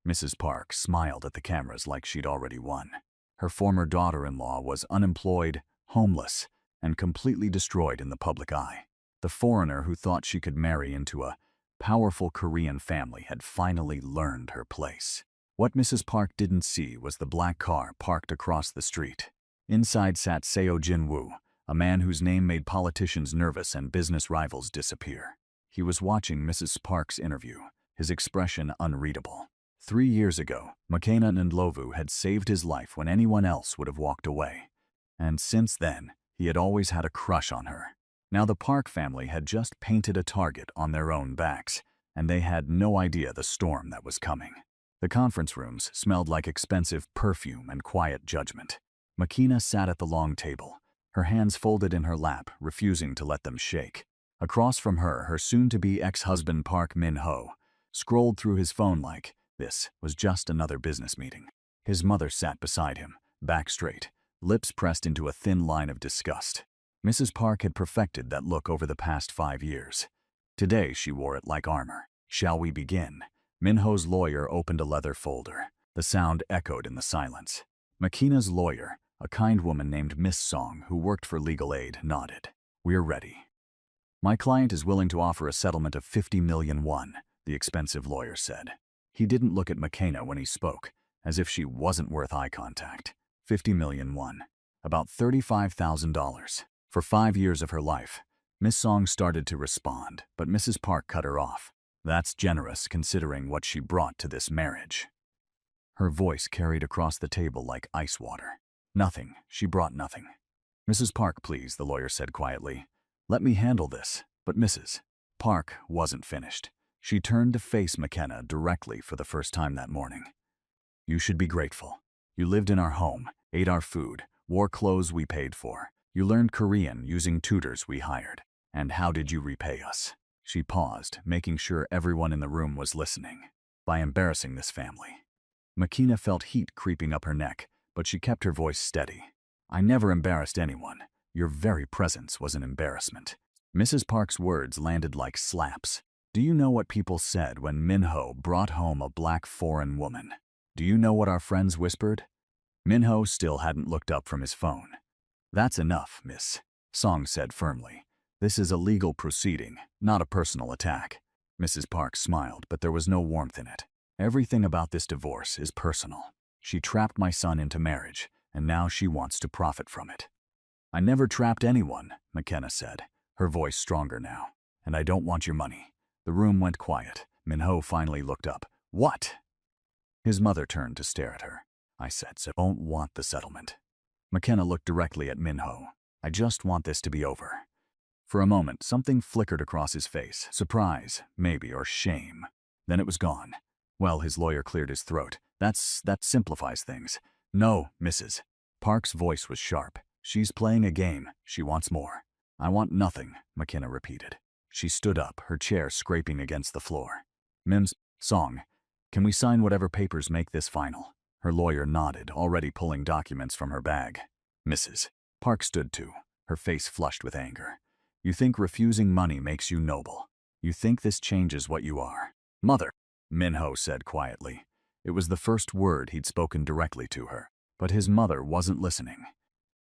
Mrs. Park smiled at the cameras like she'd already won. Her former daughter-in-law was unemployed, homeless, and completely destroyed in the public eye. The foreigner who thought she could marry into a powerful Korean family had finally learned her place. What Mrs. Park didn't see was the black car parked across the street. Inside sat Seo Jin-woo, a man whose name made politicians nervous and business rivals disappear. He was watching Mrs. Park's interview, his expression unreadable. 3 years ago, McKenna Ndlovu had saved his life when anyone else would have walked away. And since then, he had always had a crush on her. Now the Park family had just painted a target on their own backs, and they had no idea the storm that was coming. The conference rooms smelled like expensive perfume and quiet judgment. McKenna sat at the long table, her hands folded in her lap, refusing to let them shake. Across from her, her soon-to-be ex-husband Park Min-ho scrolled through his phone like this was just another business meeting. His mother sat beside him, back straight, lips pressed into a thin line of disgust. Mrs. Park had perfected that look over the past 5 years. Today she wore it like armor. "Shall we begin?" Min-ho's lawyer opened a leather folder. The sound echoed in the silence. McKenna's lawyer, a kind woman named Miss Song who worked for legal aid, nodded. "We're ready." "My client is willing to offer a settlement of 50 million won," the expensive lawyer said. He didn't look at McKenna when he spoke, as if she wasn't worth eye contact. 50 million won. About $35,000. For 5 years of her life. Miss Song started to respond, but Mrs. Park cut her off. "That's generous considering what she brought to this marriage." Her voice carried across the table like ice water. "Nothing. She brought nothing." "Mrs. Park, please," the lawyer said quietly. "Let me handle this." But Mrs. Park wasn't finished. She turned to face McKenna directly for the first time that morning. "You should be grateful. You lived in our home, ate our food, wore clothes we paid for. You learned Korean using tutors we hired. And how did you repay us?" She paused, making sure everyone in the room was listening. "By embarrassing this family." McKenna felt heat creeping up her neck, but she kept her voice steady. "I never embarrassed anyone. Your very presence was an embarrassment." Mrs. Park's words landed like slaps. "Do you know what people said when Min-ho brought home a black foreign woman? Do you know what our friends whispered?" Min-ho still hadn't looked up from his phone. "That's enough, Miss Song said firmly. "This is a legal proceeding, not a personal attack." Mrs. Park smiled, but there was no warmth in it. "Everything about this divorce is personal. She trapped my son into marriage, and now she wants to profit from it." "I never trapped anyone," McKenna said, her voice stronger now. "And I don't want your money." The room went quiet. Min-ho finally looked up. "What?" His mother turned to stare at her. "I said so. I don't want the settlement." McKenna looked directly at Min-ho. "I just want this to be over." For a moment, something flickered across his face. Surprise, maybe, or shame. Then it was gone. "Well," his lawyer cleared his throat. That simplifies things." "No, Mrs. Park's voice was sharp. "She's playing a game. She wants more." "I want nothing," McKenna repeated. She stood up, her chair scraping against the floor. "Mims Song, can we sign whatever papers make this final?" Her lawyer nodded, already pulling documents from her bag. Mrs. Park stood too, her face flushed with anger. "You think refusing money makes you noble. You think this changes what you are." "Mother," Min-ho said quietly. It was the first word he'd spoken directly to her, but his mother wasn't listening.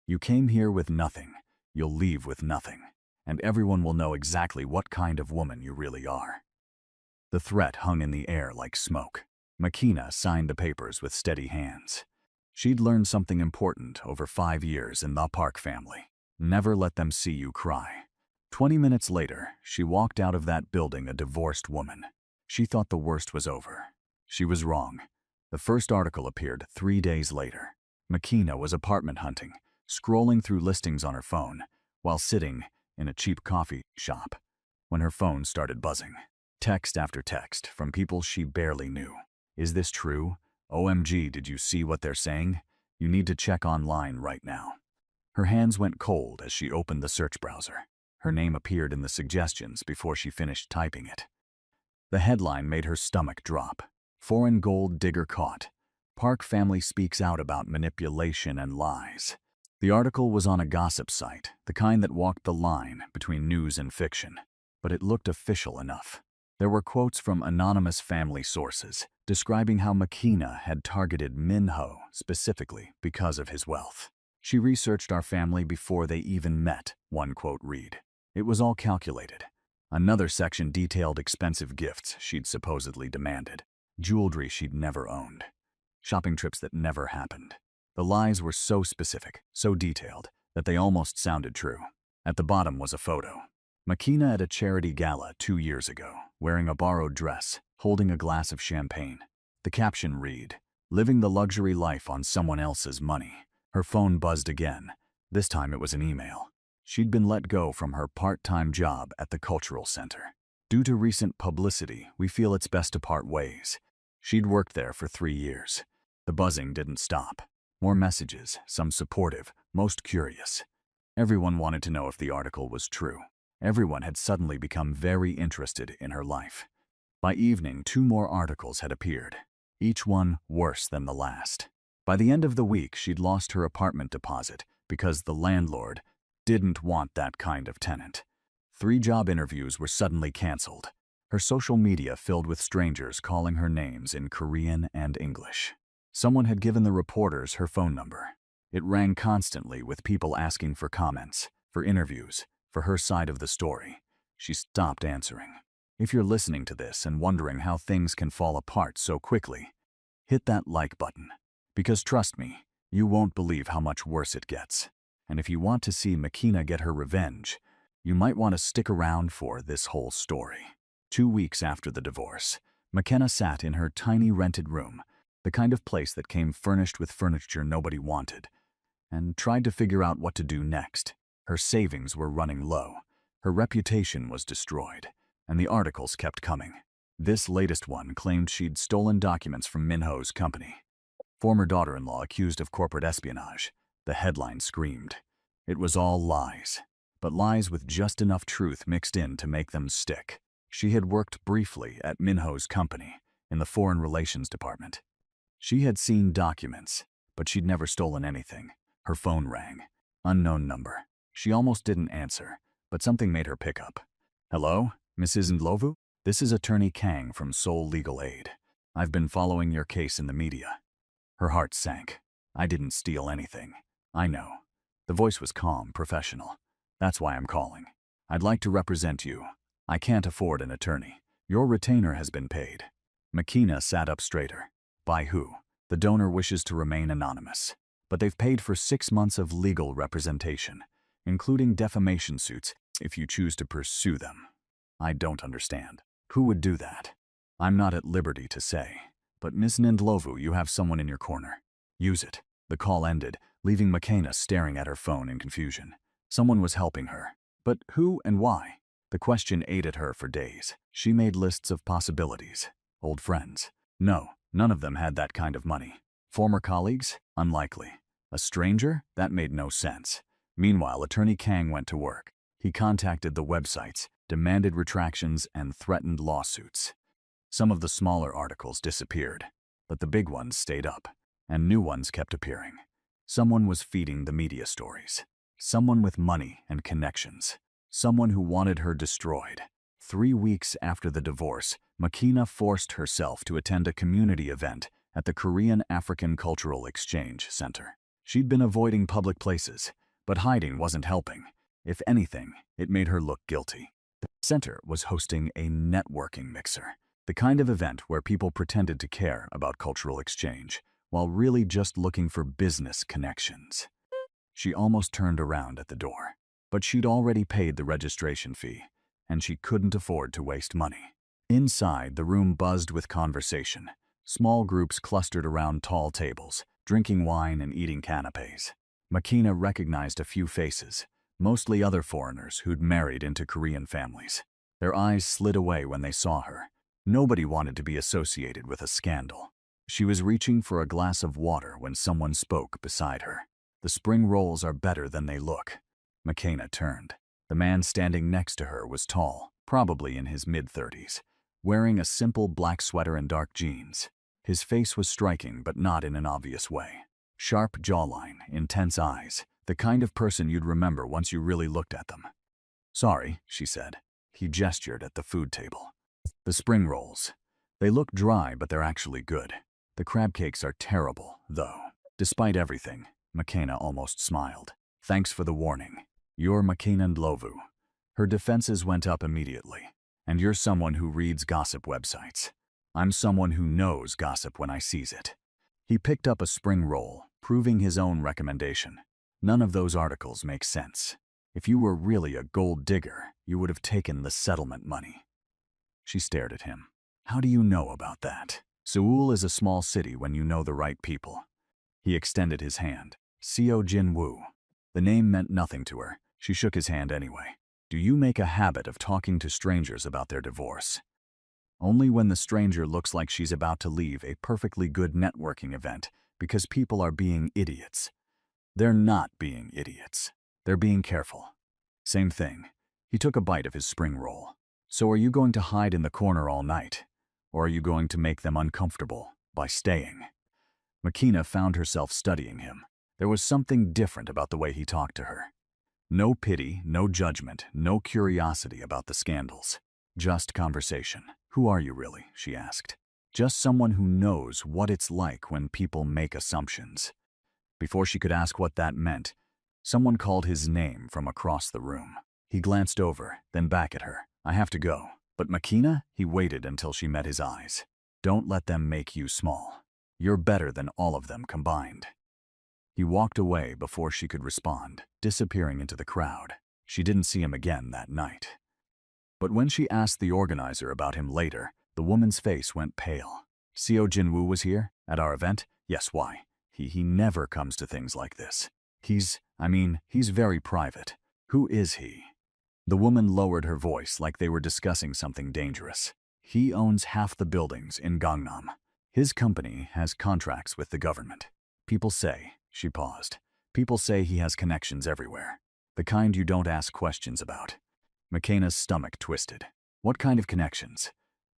"You came here with nothing. You'll leave with nothing. And everyone will know exactly what kind of woman you really are." The threat hung in the air like smoke. McKenna signed the papers with steady hands. She'd learned something important over 5 years in the Park family. Never let them see you cry. 20 minutes later, she walked out of that building a divorced woman. She thought the worst was over. She was wrong. The first article appeared 3 days later. McKenna was apartment hunting, scrolling through listings on her phone, while sitting in a cheap coffee shop, when her phone started buzzing. Text after text from people she barely knew. "Is this true? OMG, did you see what they're saying? You need to check online right now." Her hands went cold as she opened the search browser. Her name appeared in the suggestions before she finished typing it. The headline made her stomach drop. "Foreign gold digger caught. Park family speaks out about manipulation and lies." The article was on a gossip site, the kind that walked the line between news and fiction, but it looked official enough. There were quotes from anonymous family sources describing how Makina had targeted Minho specifically because of his wealth. "She researched our family before they even met," one quote read. "It was all calculated." Another section detailed expensive gifts she'd supposedly demanded, jewelry she'd never owned, shopping trips that never happened. The lies were so specific, so detailed, that they almost sounded true. At the bottom was a photo. Makina at a charity gala 2 years ago, wearing a borrowed dress, holding a glass of champagne. The caption read, "Living the luxury life on someone else's money." Her phone buzzed again. This time it was an email. She'd been let go from her part-time job at the cultural center. "Due to recent publicity, we feel it's best to part ways." She'd worked there for 3 years. The buzzing didn't stop. More messages, some supportive, most curious. Everyone wanted to know if the article was true. Everyone had suddenly become very interested in her life. By evening, 2 more articles had appeared, each one worse than the last. By the end of the week, she'd lost her apartment deposit because the landlord didn't want that kind of tenant. 3 job interviews were suddenly canceled. Her social media filled with strangers calling her names in Korean and English. Someone had given the reporters her phone number. It rang constantly with people asking for comments, for interviews, for her side of the story. She stopped answering. If you're listening to this and wondering how things can fall apart so quickly, hit that like button. Because trust me, you won't believe how much worse it gets. And if you want to see Makina get her revenge, you might want to stick around for this whole story. 2 weeks after the divorce, McKenna sat in her tiny rented room, the kind of place that came furnished with furniture nobody wanted, and tried to figure out what to do next. Her savings were running low, her reputation was destroyed, and the articles kept coming. This latest one claimed she'd stolen documents from Minho's company. Former daughter-in-law accused of corporate espionage. The headline screamed. It was all lies, but lies with just enough truth mixed in to make them stick. She had worked briefly at Minho's company, in the Foreign Relations Department. She had seen documents, but she'd never stolen anything. Her phone rang. Unknown number. She almost didn't answer, but something made her pick up. "Hello, Mrs. Ndlovu? This is Attorney Kang from Seoul Legal Aid. I've been following your case in the media." Her heart sank. "I didn't steal anything. I know." The voice was calm, professional. "That's why I'm calling. I'd like to represent you. I can't afford an attorney. Your retainer has been paid." Makina sat up straighter. "By who?" "The donor wishes to remain anonymous. But they've paid for 6 months of legal representation, including defamation suits if you choose to pursue them." "I don't understand. Who would do that?" "I'm not at liberty to say. But Miss Ndlovu, you have someone in your corner. Use it." The call ended, leaving Makina staring at her phone in confusion. Someone was helping her. But who and why? The question ate at her for days. She made lists of possibilities. Old friends. No, none of them had that kind of money. Former colleagues? Unlikely. A stranger? That made no sense. Meanwhile, Attorney Kang went to work. He contacted the websites, demanded retractions, and threatened lawsuits. Some of the smaller articles disappeared, but the big ones stayed up, and new ones kept appearing. Someone was feeding the media stories. Someone with money and connections. Someone who wanted her destroyed. 3 weeks after the divorce, Makina forced herself to attend a community event at the Korean African Cultural Exchange Center. She'd been avoiding public places, but hiding wasn't helping. If anything, it made her look guilty. The center was hosting a networking mixer, the kind of event where people pretended to care about cultural exchange, while really just looking for business connections. She almost turned around at the door, but she'd already paid the registration fee, and she couldn't afford to waste money. Inside, the room buzzed with conversation. Small groups clustered around tall tables, drinking wine and eating canapes. Makina recognized a few faces, mostly other foreigners who'd married into Korean families. Their eyes slid away when they saw her. Nobody wanted to be associated with a scandal. She was reaching for a glass of water when someone spoke beside her. "The spring rolls are better than they look." Makina turned. The man standing next to her was tall, probably in his mid-30s, wearing a simple black sweater and dark jeans. His face was striking, but not in an obvious way. Sharp jawline, intense eyes, the kind of person you'd remember once you really looked at them. "Sorry," she said. He gestured at the food table. The spring rolls. They look dry, but they're actually good. The crab cakes are terrible, though. Despite everything, McKenna almost smiled. Thanks for the warning. You're McKenna Ndlovu. Her defenses went up immediately. And you're someone who reads gossip websites. I'm someone who knows gossip when I sees it. He picked up a spring roll, proving his own recommendation. None of those articles make sense. If you were really a gold digger, you would have taken the settlement money. She stared at him. How do you know about that? Seoul is a small city when you know the right people. He extended his hand. Seo Jin-woo. The name meant nothing to her. She shook his hand anyway. Do you make a habit of talking to strangers about their divorce? Only when the stranger looks like she's about to leave a perfectly good networking event because people are being idiots. They're not being idiots. They're being careful. Same thing. He took a bite of his spring roll. So are you going to hide in the corner all night? Or are you going to make them uncomfortable by staying? McKenna found herself studying him. There was something different about the way he talked to her. No pity, no judgment, no curiosity about the scandals. Just conversation. Who are you really? She asked. Just someone who knows what it's like when people make assumptions. Before she could ask what that meant, someone called his name from across the room. He glanced over, then back at her. I have to go. But McKenna? He waited until she met his eyes. Don't let them make you small. You're better than all of them combined. He walked away before she could respond, disappearing into the crowd. She didn't see him again that night. But when she asked the organizer about him later, the woman's face went pale. Seo Jin-woo was here? At our event? Yes, why? He never comes to things like this. He's very private. Who is he? The woman lowered her voice like they were discussing something dangerous. He owns half the buildings in Gangnam. His company has contracts with the government. People say, she paused, people say he has connections everywhere. The kind you don't ask questions about. McKenna's stomach twisted. What kind of connections?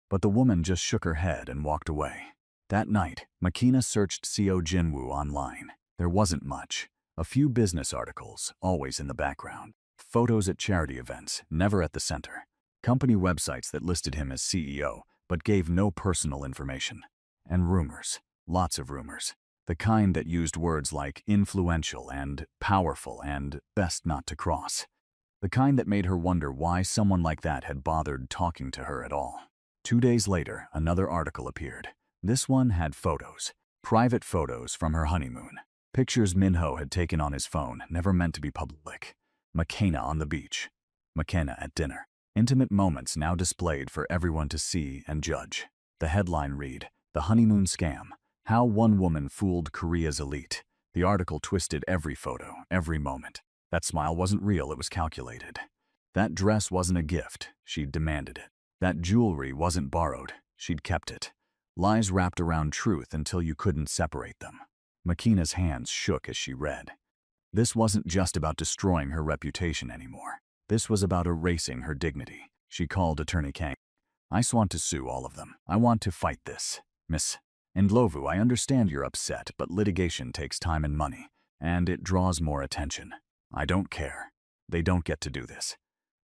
But the woman just shook her head and walked away. That night, McKenna searched Seo Jin-woo online. There wasn't much. A few business articles, always in the background. Photos at charity events, never at the center. Company websites that listed him as CEO, but gave no personal information. And rumors. Lots of rumors. The kind that used words like influential and powerful and best not to cross. The kind that made her wonder why someone like that had bothered talking to her at all. 2 days later, another article appeared. This one had photos. Private photos from her honeymoon. Pictures Minho had taken on his phone, never meant to be public. McKenna on the beach. McKenna at dinner. Intimate moments now displayed for everyone to see and judge. The headline read, The Honeymoon Scam. How One Woman Fooled Korea's Elite. The article twisted every photo, every moment. That smile wasn't real, it was calculated. That dress wasn't a gift, she'd demanded it. That jewelry wasn't borrowed, she'd kept it. Lies wrapped around truth until you couldn't separate them. McKenna's hands shook as she read. This wasn't just about destroying her reputation anymore. This was about erasing her dignity. She called Attorney Kang. I want to sue all of them. I want to fight this. Miss Ndlovu, I understand you're upset, but litigation takes time and money, and it draws more attention. I don't care. They don't get to do this.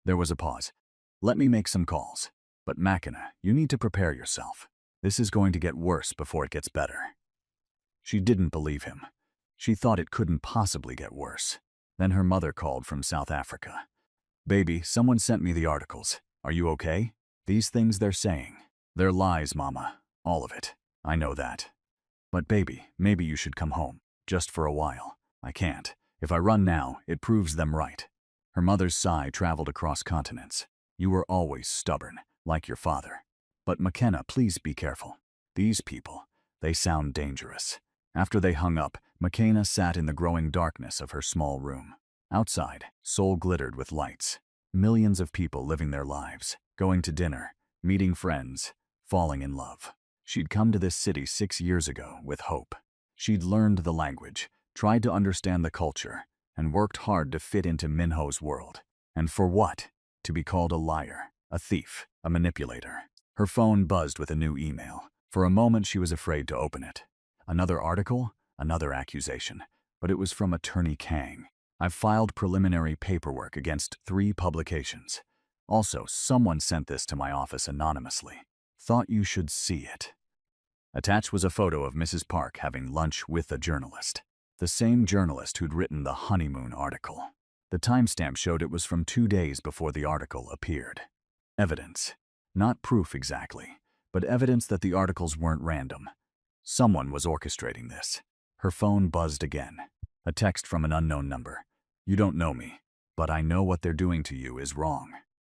There was a pause. Let me make some calls. But McKenna, you need to prepare yourself. This is going to get worse before it gets better. She didn't believe him. She thought it couldn't possibly get worse. Then her mother called from South Africa. Baby, someone sent me the articles. Are you okay? These things they're saying. They're lies, Mama. All of it. I know that. But baby, maybe you should come home. Just for a while. I can't. If I run now, it proves them right. Her mother's sigh traveled across continents. You were always stubborn, like your father. But McKenna, please be careful. These people, they sound dangerous. After they hung up, McKenna sat in the growing darkness of her small room. Outside, Seoul glittered with lights. Millions of people living their lives, going to dinner, meeting friends, falling in love. She'd come to this city 6 years ago with hope. She'd learned the language, tried to understand the culture, and worked hard to fit into Minho's world. And for what? To be called a liar, a thief, a manipulator. Her phone buzzed with a new email. For a moment she was afraid to open it. Another article, another accusation, but it was from Attorney Kang. I've filed preliminary paperwork against 3 publications. Also, someone sent this to my office anonymously. Thought you should see it. Attached was a photo of Mrs. Park having lunch with a journalist. The same journalist who'd written the honeymoon article. The timestamp showed it was from 2 days before the article appeared. Evidence. Not proof exactly, but evidence that the articles weren't random. Someone was orchestrating this. Her phone buzzed again. A text from an unknown number. You don't know me, but I know what they're doing to you is wrong.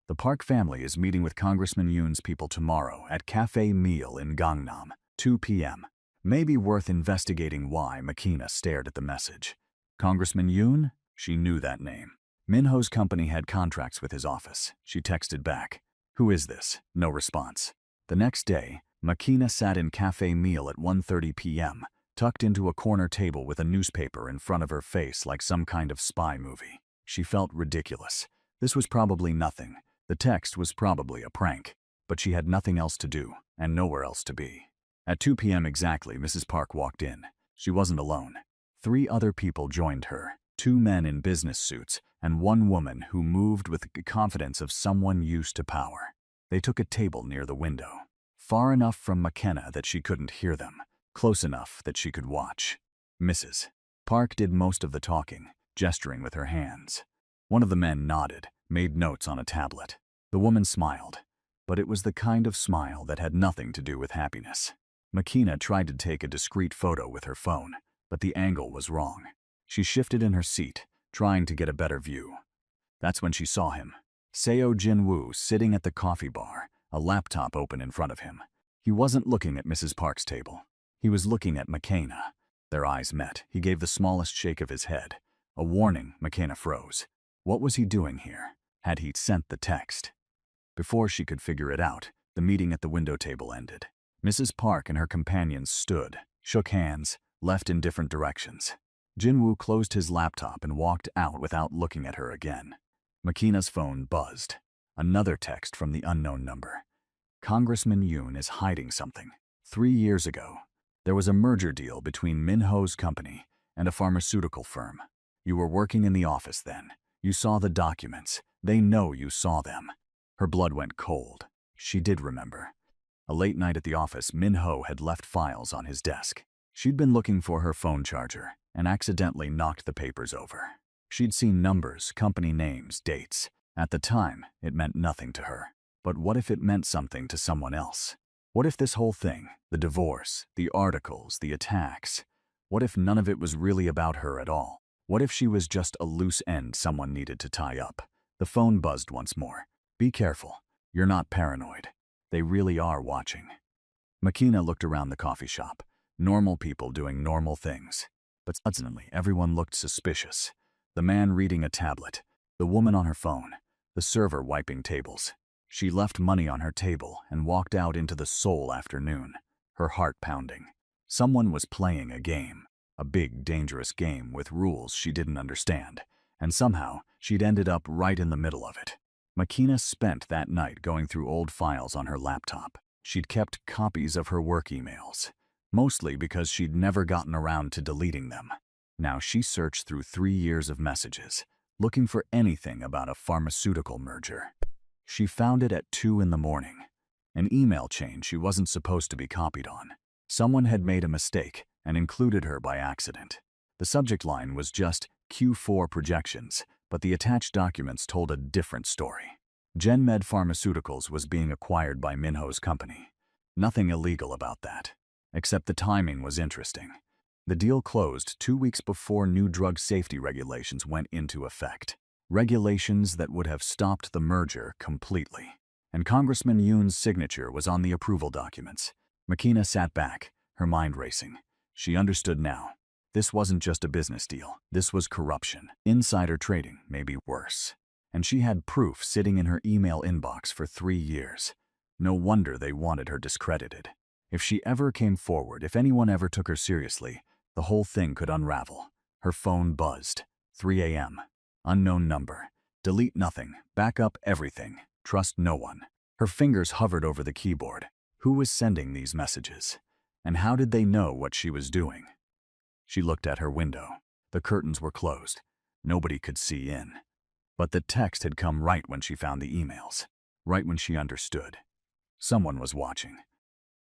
The Park family is meeting with Congressman Yoon's people tomorrow at Cafe Meal in Gangnam, 2 p.m. Maybe worth investigating why. Makina stared at the message. Congressman Yoon? She knew that name. Minho's company had contracts with his office. She texted back. Who is this? No response. The next day, Makina sat in Cafe Meal at 1:30 p.m., tucked into a corner table with a newspaper in front of her face like some kind of spy movie. She felt ridiculous. This was probably nothing. The text was probably a prank. But she had nothing else to do, and nowhere else to be. At 2 p.m. exactly, Mrs. Park walked in. She wasn't alone. 3 other people joined her, 2 men in business suits, and 1 woman who moved with the confidence of someone used to power. They took a table near the window, far enough from McKenna that she couldn't hear them, close enough that she could watch. Mrs. Park did most of the talking, gesturing with her hands. One of the men nodded, made notes on a tablet. The woman smiled, but it was the kind of smile that had nothing to do with happiness. Makina tried to take a discreet photo with her phone, but the angle was wrong. She shifted in her seat, trying to get a better view. That's when she saw him. Seo Jin-woo sitting at the coffee bar, a laptop open in front of him. He wasn't looking at Mrs. Park's table. He was looking at Makina. Their eyes met. He gave the smallest shake of his head. A warning. Makina froze. What was he doing here? Had he sent the text? Before she could figure it out, the meeting at the window table ended. Mrs. Park and her companions stood, shook hands, left in different directions. Jin-woo closed his laptop and walked out without looking at her again. Makina's phone buzzed. Another text from the unknown number. Congressman Yoon is hiding something. 3 years ago, there was a merger deal between Minho's company and a pharmaceutical firm. You were working in the office then. You saw the documents. They know you saw them. Her blood went cold. She did remember. A late night at the office, Minho had left files on his desk. She'd been looking for her phone charger and accidentally knocked the papers over. She'd seen numbers, company names, dates. At the time, it meant nothing to her. But what if it meant something to someone else? What if this whole thing, the divorce, the articles, the attacks, what if none of it was really about her at all? What if she was just a loose end someone needed to tie up? The phone buzzed once more. Be careful. You're not paranoid. They really are watching. Makina looked around the coffee shop. Normal people doing normal things. But suddenly, everyone looked suspicious. The man reading a tablet, the woman on her phone, the server wiping tables. She left money on her table and walked out into the Seoul afternoon, her heart pounding. Someone was playing a game, a big, dangerous game with rules she didn't understand, and somehow she'd ended up right in the middle of it. Makina spent that night going through old files on her laptop. She'd kept copies of her work emails, mostly because she'd never gotten around to deleting them. Now she searched through 3 years of messages, looking for anything about a pharmaceutical merger. She found it at 2 in the morning, an email chain she wasn't supposed to be copied on. Someone had made a mistake and included her by accident. The subject line was just Q4 projections, but the attached documents told a different story. GenMed Pharmaceuticals was being acquired by Minho's company. Nothing illegal about that, except the timing was interesting. The deal closed 2 weeks before new drug safety regulations went into effect. Regulations that would have stopped the merger completely. And Congressman Yoon's signature was on the approval documents. Makina sat back, her mind racing. She understood now. This wasn't just a business deal. This was corruption. Insider trading, maybe worse. And she had proof sitting in her email inbox for 3 years. No wonder they wanted her discredited. If she ever came forward, if anyone ever took her seriously, the whole thing could unravel. Her phone buzzed. 3 a.m. Unknown number. Delete nothing. Back up everything. Trust no one. Her fingers hovered over the keyboard. Who was sending these messages? And how did they know what she was doing? She looked at her window. The curtains were closed. Nobody could see in. But the text had come right when she found the emails, right when she understood. Someone was watching.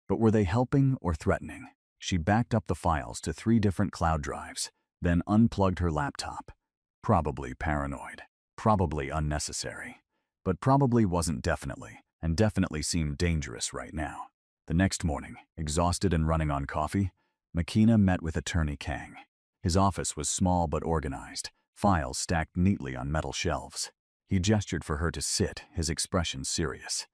But were they helping or threatening? She backed up the files to 3 different cloud drives, then unplugged her laptop. Probably paranoid. Probably unnecessary. But probably wasn't definitely, and definitely seemed dangerous right now. The next morning, exhausted and running on coffee, McKenna met with Attorney Kang. His office was small but organized, files stacked neatly on metal shelves. He gestured for her to sit, his expression serious.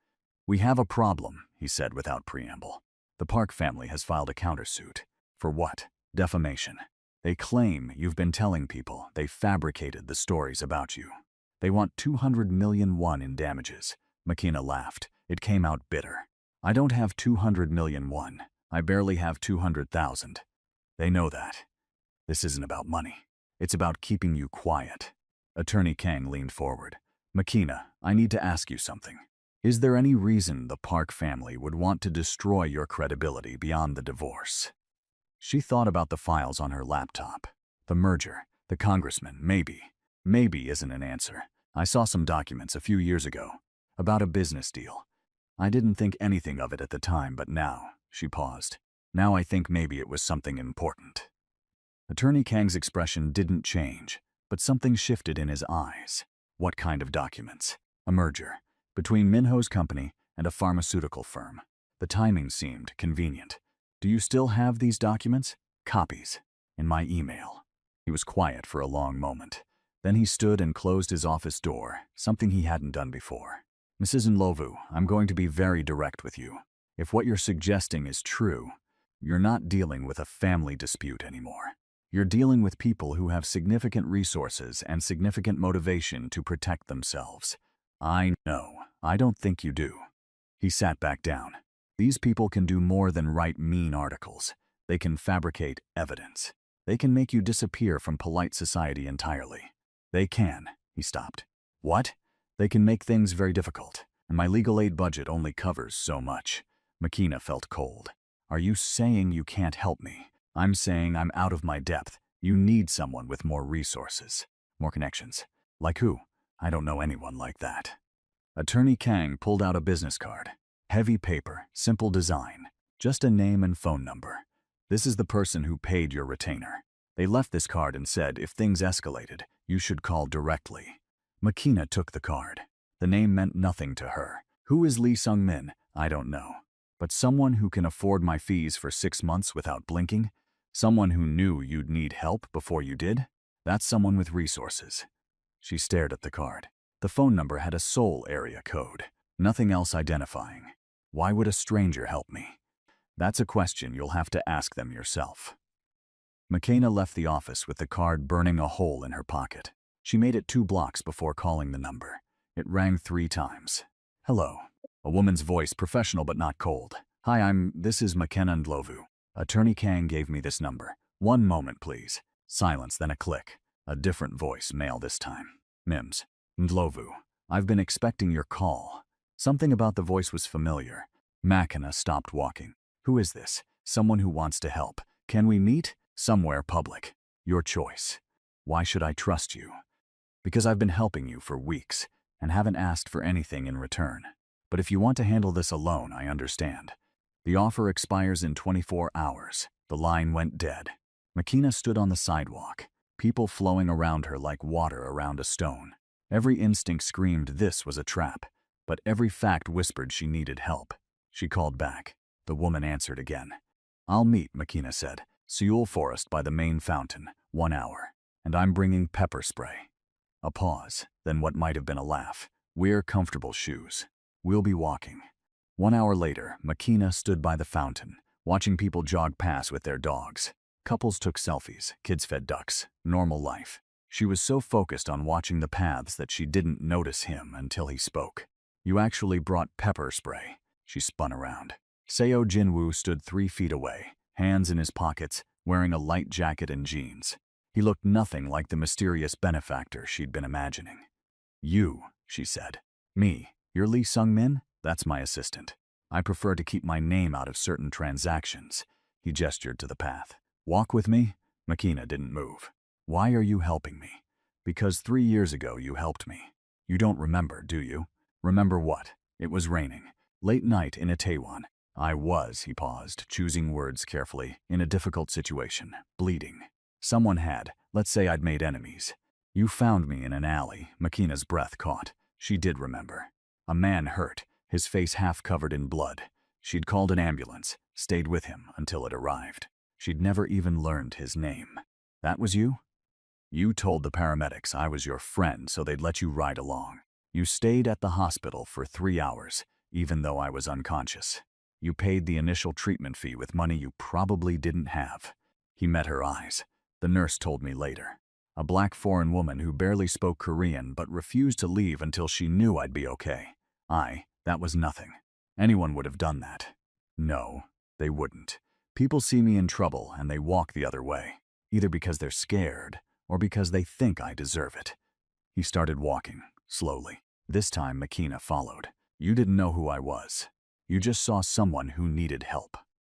"We have a problem," he said without preamble. "The Park family has filed a countersuit." "For what?" "Defamation. They claim you've been telling people they fabricated the stories about you. They want 200 million won in damages." McKenna laughed. It came out bitter. "I don't have 200 million won. I barely have 200,000. They know that. This isn't about money. It's about keeping you quiet." Attorney Kang leaned forward. "McKenna, I need to ask you something. Is there any reason the Park family would want to destroy your credibility beyond the divorce?" She thought about the files on her laptop. The merger, the congressman, maybe. Maybe isn't an answer. "I saw some documents a few years ago about a business deal. I didn't think anything of it at the time, but now," she paused, "now I think maybe it was something important." Attorney Kang's expression didn't change, but something shifted in his eyes. "What kind of documents?" "A merger between Minho's company and a pharmaceutical firm. The timing seemed convenient." "Do you still have these documents?" "Copies. In my email." He was quiet for a long moment. Then he stood and closed his office door, something he hadn't done before. "Mrs. Ndlovu, I'm going to be very direct with you. If what you're suggesting is true, you're not dealing with a family dispute anymore. You're dealing with people who have significant resources and significant motivation to protect themselves." "I know. I don't think you do." He sat back down. "These people can do more than write mean articles. They can fabricate evidence. They can make you disappear from polite society entirely. They can." He stopped. "What?" "They can make things very difficult, and my legal aid budget only covers so much." McKenna felt cold. "Are you saying you can't help me?" "I'm saying I'm out of my depth. You need someone with more resources. More connections." "Like who?" "I don't know anyone like that." Attorney Kang pulled out a business card. Heavy paper, simple design, just a name and phone number. "This is the person who paid your retainer. They left this card and said if things escalated, you should call directly." McKenna took the card. The name meant nothing to her. "Who is Lee Sung-min?" "I don't know. But someone who can afford my fees for 6 months without blinking? Someone who knew you'd need help before you did? That's someone with resources." She stared at the card. The phone number had a Seoul area code. Nothing else identifying. "Why would a stranger help me?" "That's a question you'll have to ask them yourself." McKenna left the office with the card burning a hole in her pocket. She made it 2 blocks before calling the number. It rang 3 times. "Hello." A woman's voice, professional but not cold. "Hi, this is McKenna Ndlovu. Attorney Kang gave me this number. 1 moment, please." Silence, then a click. A different voice, male this time. "Mims. Ndlovu. I've been expecting your call." Something about the voice was familiar. McKenna stopped walking. "Who is this?" "Someone who wants to help. Can we meet?" "Somewhere public. Your choice." "Why should I trust you?" "Because I've been helping you for weeks and haven't asked for anything in return. But if you want to handle this alone, I understand." "The offer expires in 24 hours. The line went dead. McKenna stood on the sidewalk, people flowing around her like water around a stone. Every instinct screamed this was a trap, but every fact whispered she needed help. She called back. The woman answered again. "I'll meet," McKenna said. "Seoul Forest by the main fountain, 1 hour. And I'm bringing pepper spray." A pause, then what might have been a laugh. "Wear comfortable shoes. We'll be walking." 1 hour later, McKenna stood by the fountain, watching people jog past with their dogs. Couples took selfies, kids fed ducks, normal life. She was so focused on watching the paths that she didn't notice him until he spoke. "You actually brought pepper spray." She spun around. Seo Jinwoo stood 3 feet away, hands in his pockets, wearing a light jacket and jeans. He looked nothing like the mysterious benefactor she'd been imagining. "You," she said. "Me. You're Lee Sung-min? That's my assistant. I prefer to keep my name out of certain transactions." He gestured to the path. "Walk with me?" McKenna didn't move. "Why are you helping me?" "Because 3 years ago you helped me. You don't remember, do you? Remember what? It was raining. Late night in Itaewon. He paused, choosing words carefully, in a difficult situation, bleeding. Someone had, let's say I'd made enemies. You found me in an alley, Makina's breath caught. She did remember. A man hurt, his face half covered in blood. She'd called an ambulance, stayed with him until it arrived. She'd never even learned his name. That was you? You told the paramedics I was your friend so they'd let you ride along. You stayed at the hospital for 3 hours, even though I was unconscious. You paid the initial treatment fee with money you probably didn't have. He met her eyes. The nurse told me later. A black foreign woman who barely spoke Korean but refused to leave until she knew I'd be okay. That was nothing. Anyone would have done that. No, they wouldn't. People see me in trouble and they walk the other way, either because they're scared or because they think I deserve it. He started walking, slowly. This time Makina followed. You didn't know who I was. You just saw someone who needed help.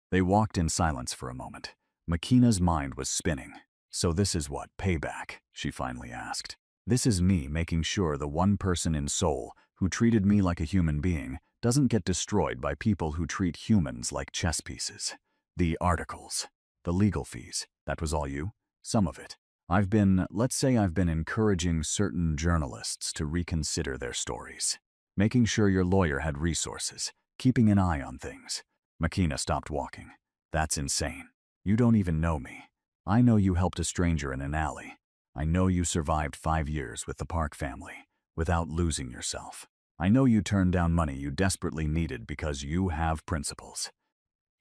They walked in silence for a moment. Makina's mind was spinning. So this is what, payback? She finally asked. This is me making sure the one person in Seoul who treated me like a human being doesn't get destroyed by people who treat humans like chess pieces. The articles, the legal fees, that was all you? Some of it. Let's say I've been encouraging certain journalists to reconsider their stories. Making sure your lawyer had resources, keeping an eye on things. Makina stopped walking. That's insane. You don't even know me. I know you helped a stranger in an alley. I know you survived 5 years with the Park family, without losing yourself. I know you turned down money you desperately needed because you have principles.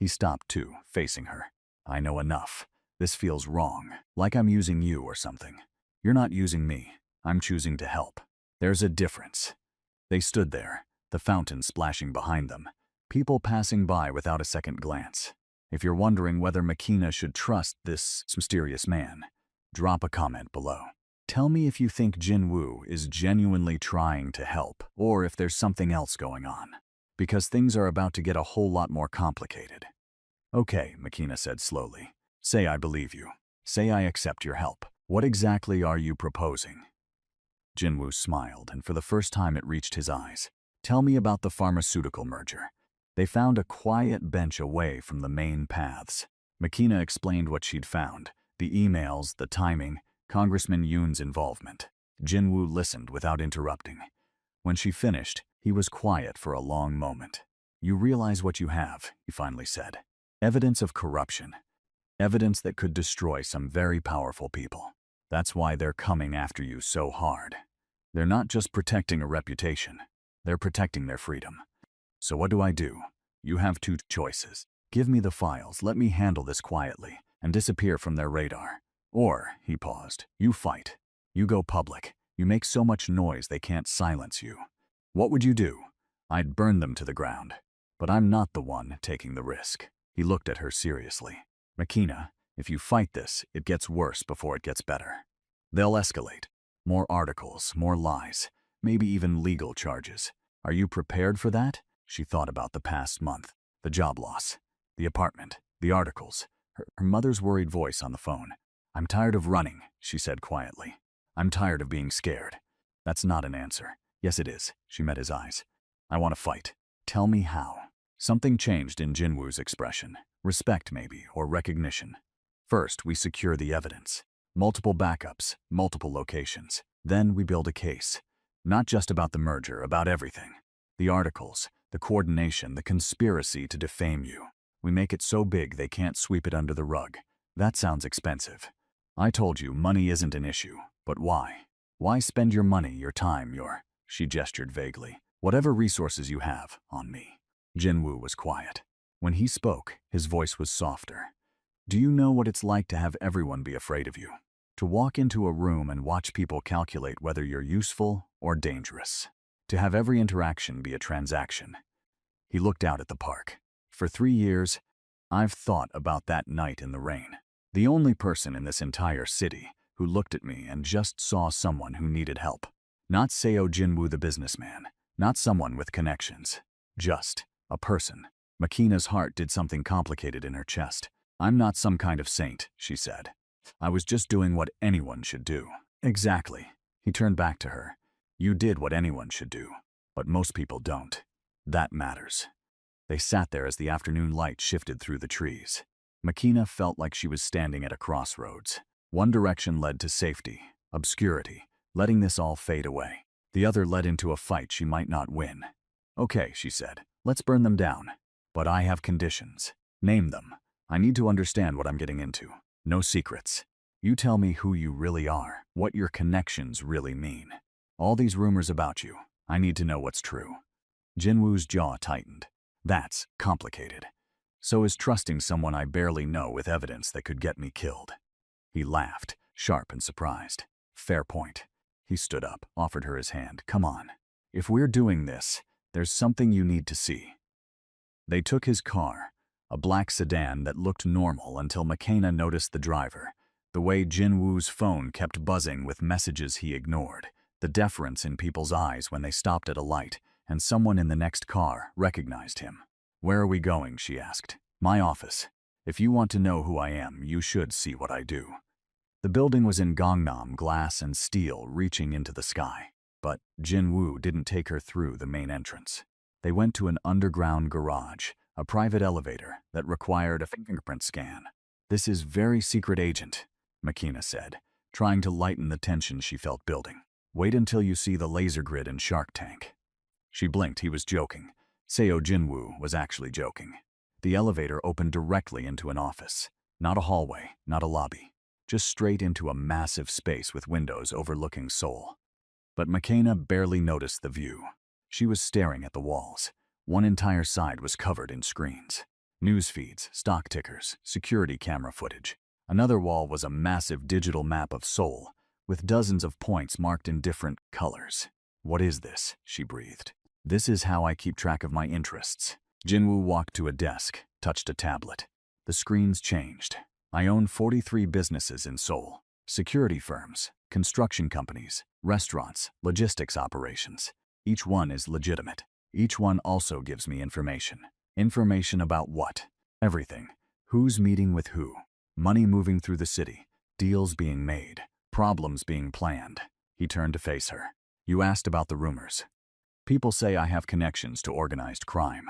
He stopped too, facing her. I know enough. This feels wrong, like I'm using you or something. You're not using me. I'm choosing to help. There's a difference. They stood there, the fountain splashing behind them, people passing by without a second glance. If you're wondering whether Makina should trust this mysterious man, drop a comment below. Tell me if you think Jin-woo is genuinely trying to help, or if there's something else going on. Because things are about to get a whole lot more complicated. Okay, Makina said slowly. Say I believe you. Say I accept your help. What exactly are you proposing? Jin-woo smiled, and for the first time it reached his eyes. Tell me about the pharmaceutical merger. They found a quiet bench away from the main paths. Makina explained what she'd found. The emails, the timing, Congressman Yoon's involvement. Jin-woo listened without interrupting. When she finished, he was quiet for a long moment. You realize what you have, he finally said. Evidence of corruption. Evidence that could destroy some very powerful people. That's why they're coming after you so hard. They're not just protecting a reputation. They're protecting their freedom. So what do? You have 2 choices. Give me the files, let me handle this quietly, and disappear from their radar. Or, he paused, you fight. You go public. You make so much noise they can't silence you. What would you do? I'd burn them to the ground. But I'm not the one taking the risk. He looked at her seriously. Makina, if you fight this, it gets worse before it gets better. They'll escalate. More articles, more lies, maybe even legal charges. Are you prepared for that? She thought about the past month, the job loss, the apartment, the articles, her mother's worried voice on the phone. I'm tired of running, she said quietly. I'm tired of being scared. That's not an answer. Yes, it is. She met his eyes. I want to fight. Tell me how. Something changed in Jin-woo's expression. Respect, maybe, or recognition. First, we secure the evidence. Multiple backups, multiple locations. Then we build a case. Not just about the merger, about everything. The articles, the coordination, the conspiracy to defame you. We make it so big they can't sweep it under the rug. That sounds expensive. I told you money isn't an issue. But why? Why spend your money, your time, she gestured vaguely, whatever resources you have, on me? Jin-woo was quiet. When he spoke, his voice was softer. Do you know what it's like to have everyone be afraid of you? To walk into a room and watch people calculate whether you're useful or dangerous. To have every interaction be a transaction. He looked out at the park. For 3 years, I've thought about that night in the rain. The only person in this entire city who looked at me and just saw someone who needed help. Not Seo Jin-woo the businessman, not someone with connections. Just a person. Makina's heart did something complicated in her chest. I'm not some kind of saint, she said. I was just doing what anyone should do. Exactly. He turned back to her. You did what anyone should do, but most people don't. That matters. They sat there as the afternoon light shifted through the trees. Makina felt like she was standing at a crossroads. One direction led to safety, obscurity, letting this all fade away. The other led into a fight she might not win. Okay, she said, let's burn them down. But I have conditions. Name them. I need to understand what I'm getting into. No secrets. You tell me who you really are, what your connections really mean. All these rumors about you, I need to know what's true. Jinwoo's jaw tightened. That's complicated. So is trusting someone I barely know with evidence that could get me killed. He laughed, sharp and surprised. Fair point. He stood up, offered her his hand. Come on. If we're doing this, there's something you need to see. They took his car, a black sedan that looked normal until Makina noticed the driver, the way Jinwoo's phone kept buzzing with messages he ignored, the deference in people's eyes when they stopped at a light, and someone in the next car recognized him. Where are we going? She asked. My office. If you want to know who I am, you should see what I do. The building was in Gangnam, glass and steel reaching into the sky. But Jinwoo didn't take her through the main entrance. They went to an underground garage, a private elevator that required a fingerprint scan. This is very secret, agent, Makina said, trying to lighten the tension she felt building. Wait until you see the laser grid in Shark Tank. She blinked. He was joking. Seo Jinwoo was actually joking. The elevator opened directly into an office. Not a hallway, not a lobby. Just straight into a massive space with windows overlooking Seoul. But Makina barely noticed the view. She was staring at the walls. One entire side was covered in screens. News feeds, stock tickers, security camera footage. Another wall was a massive digital map of Seoul, with dozens of points marked in different colors. What is this? She breathed. This is how I keep track of my interests. Jinwoo walked to a desk, touched a tablet. The screens changed. I own 43 businesses in Seoul. Security firms, construction companies, restaurants, logistics operations. Each one is legitimate. Each one also gives me information. Information about what? Everything. Who's meeting with who? Money moving through the city. Deals being made. Problems being planned. He turned to face her. You asked about the rumors. People say I have connections to organized crime.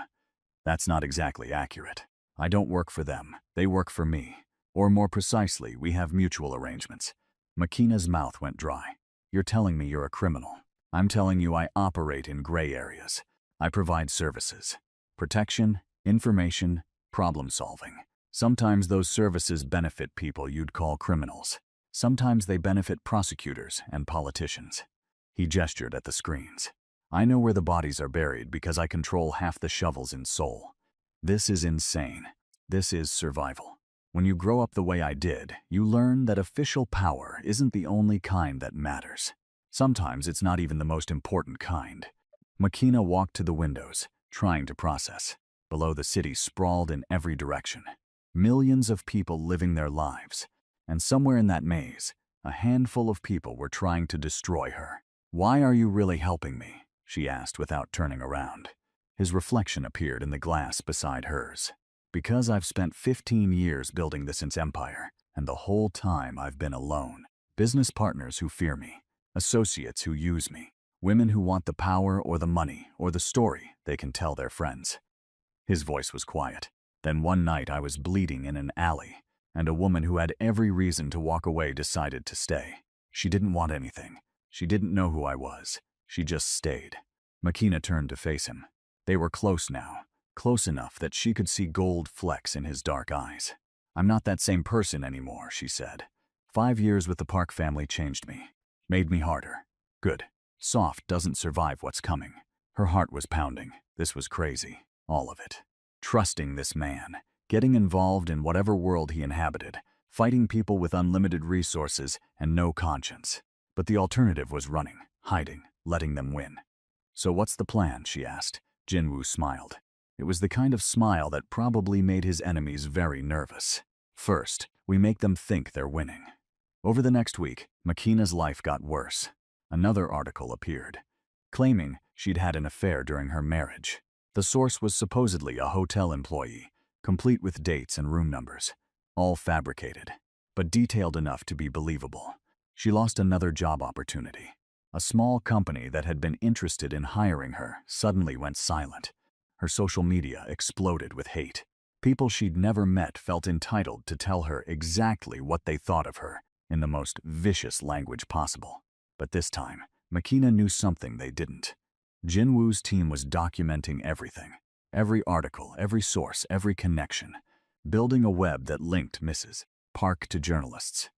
That's not exactly accurate. I don't work for them. They work for me. Or more precisely, we have mutual arrangements. Makina's mouth went dry. You're telling me you're a criminal. I'm telling you I operate in gray areas. I provide services. Protection, information, problem solving. Sometimes those services benefit people you'd call criminals. Sometimes they benefit prosecutors and politicians. He gestured at the screens. I know where the bodies are buried because I control half the shovels in Seoul. This is insane. This is survival. When you grow up the way I did, you learn that official power isn't the only kind that matters. Sometimes it's not even the most important kind. Makina walked to the windows, trying to process. Below, the city sprawled in every direction. Millions of people living their lives. And somewhere in that maze, a handful of people were trying to destroy her. Why are you really helping me? She asked without turning around. His reflection appeared in the glass beside hers. Because I've spent 15 years building this empire, and the whole time I've been alone. Business partners who fear me, associates who use me, women who want the power or the money or the story they can tell their friends. His voice was quiet. Then one night I was bleeding in an alley, and a woman who had every reason to walk away decided to stay. She didn't want anything. She didn't know who I was. She just stayed. Makina turned to face him. They were close now, close enough that she could see gold flecks in his dark eyes. I'm not that same person anymore, she said. 5 years with the Park family changed me, made me harder. Good. Soft doesn't survive what's coming. Her heart was pounding. This was crazy. All of it. Trusting this man, getting involved in whatever world he inhabited, fighting people with unlimited resources and no conscience. But the alternative was running, hiding, letting them win. So what's the plan? She asked. Jinwoo smiled. It was the kind of smile that probably made his enemies very nervous. First, we make them think they're winning. Over the next week, Makina's life got worse. Another article appeared, claiming she'd had an affair during her marriage. The source was supposedly a hotel employee, complete with dates and room numbers, all fabricated, but detailed enough to be believable. She lost another job opportunity. A small company that had been interested in hiring her suddenly went silent. Her social media exploded with hate. People she'd never met felt entitled to tell her exactly what they thought of her in the most vicious language possible. But this time, Makina knew something they didn't. Jinwoo's team was documenting everything. Every article, every source, every connection. Building a web that linked Mrs. Park to journalists.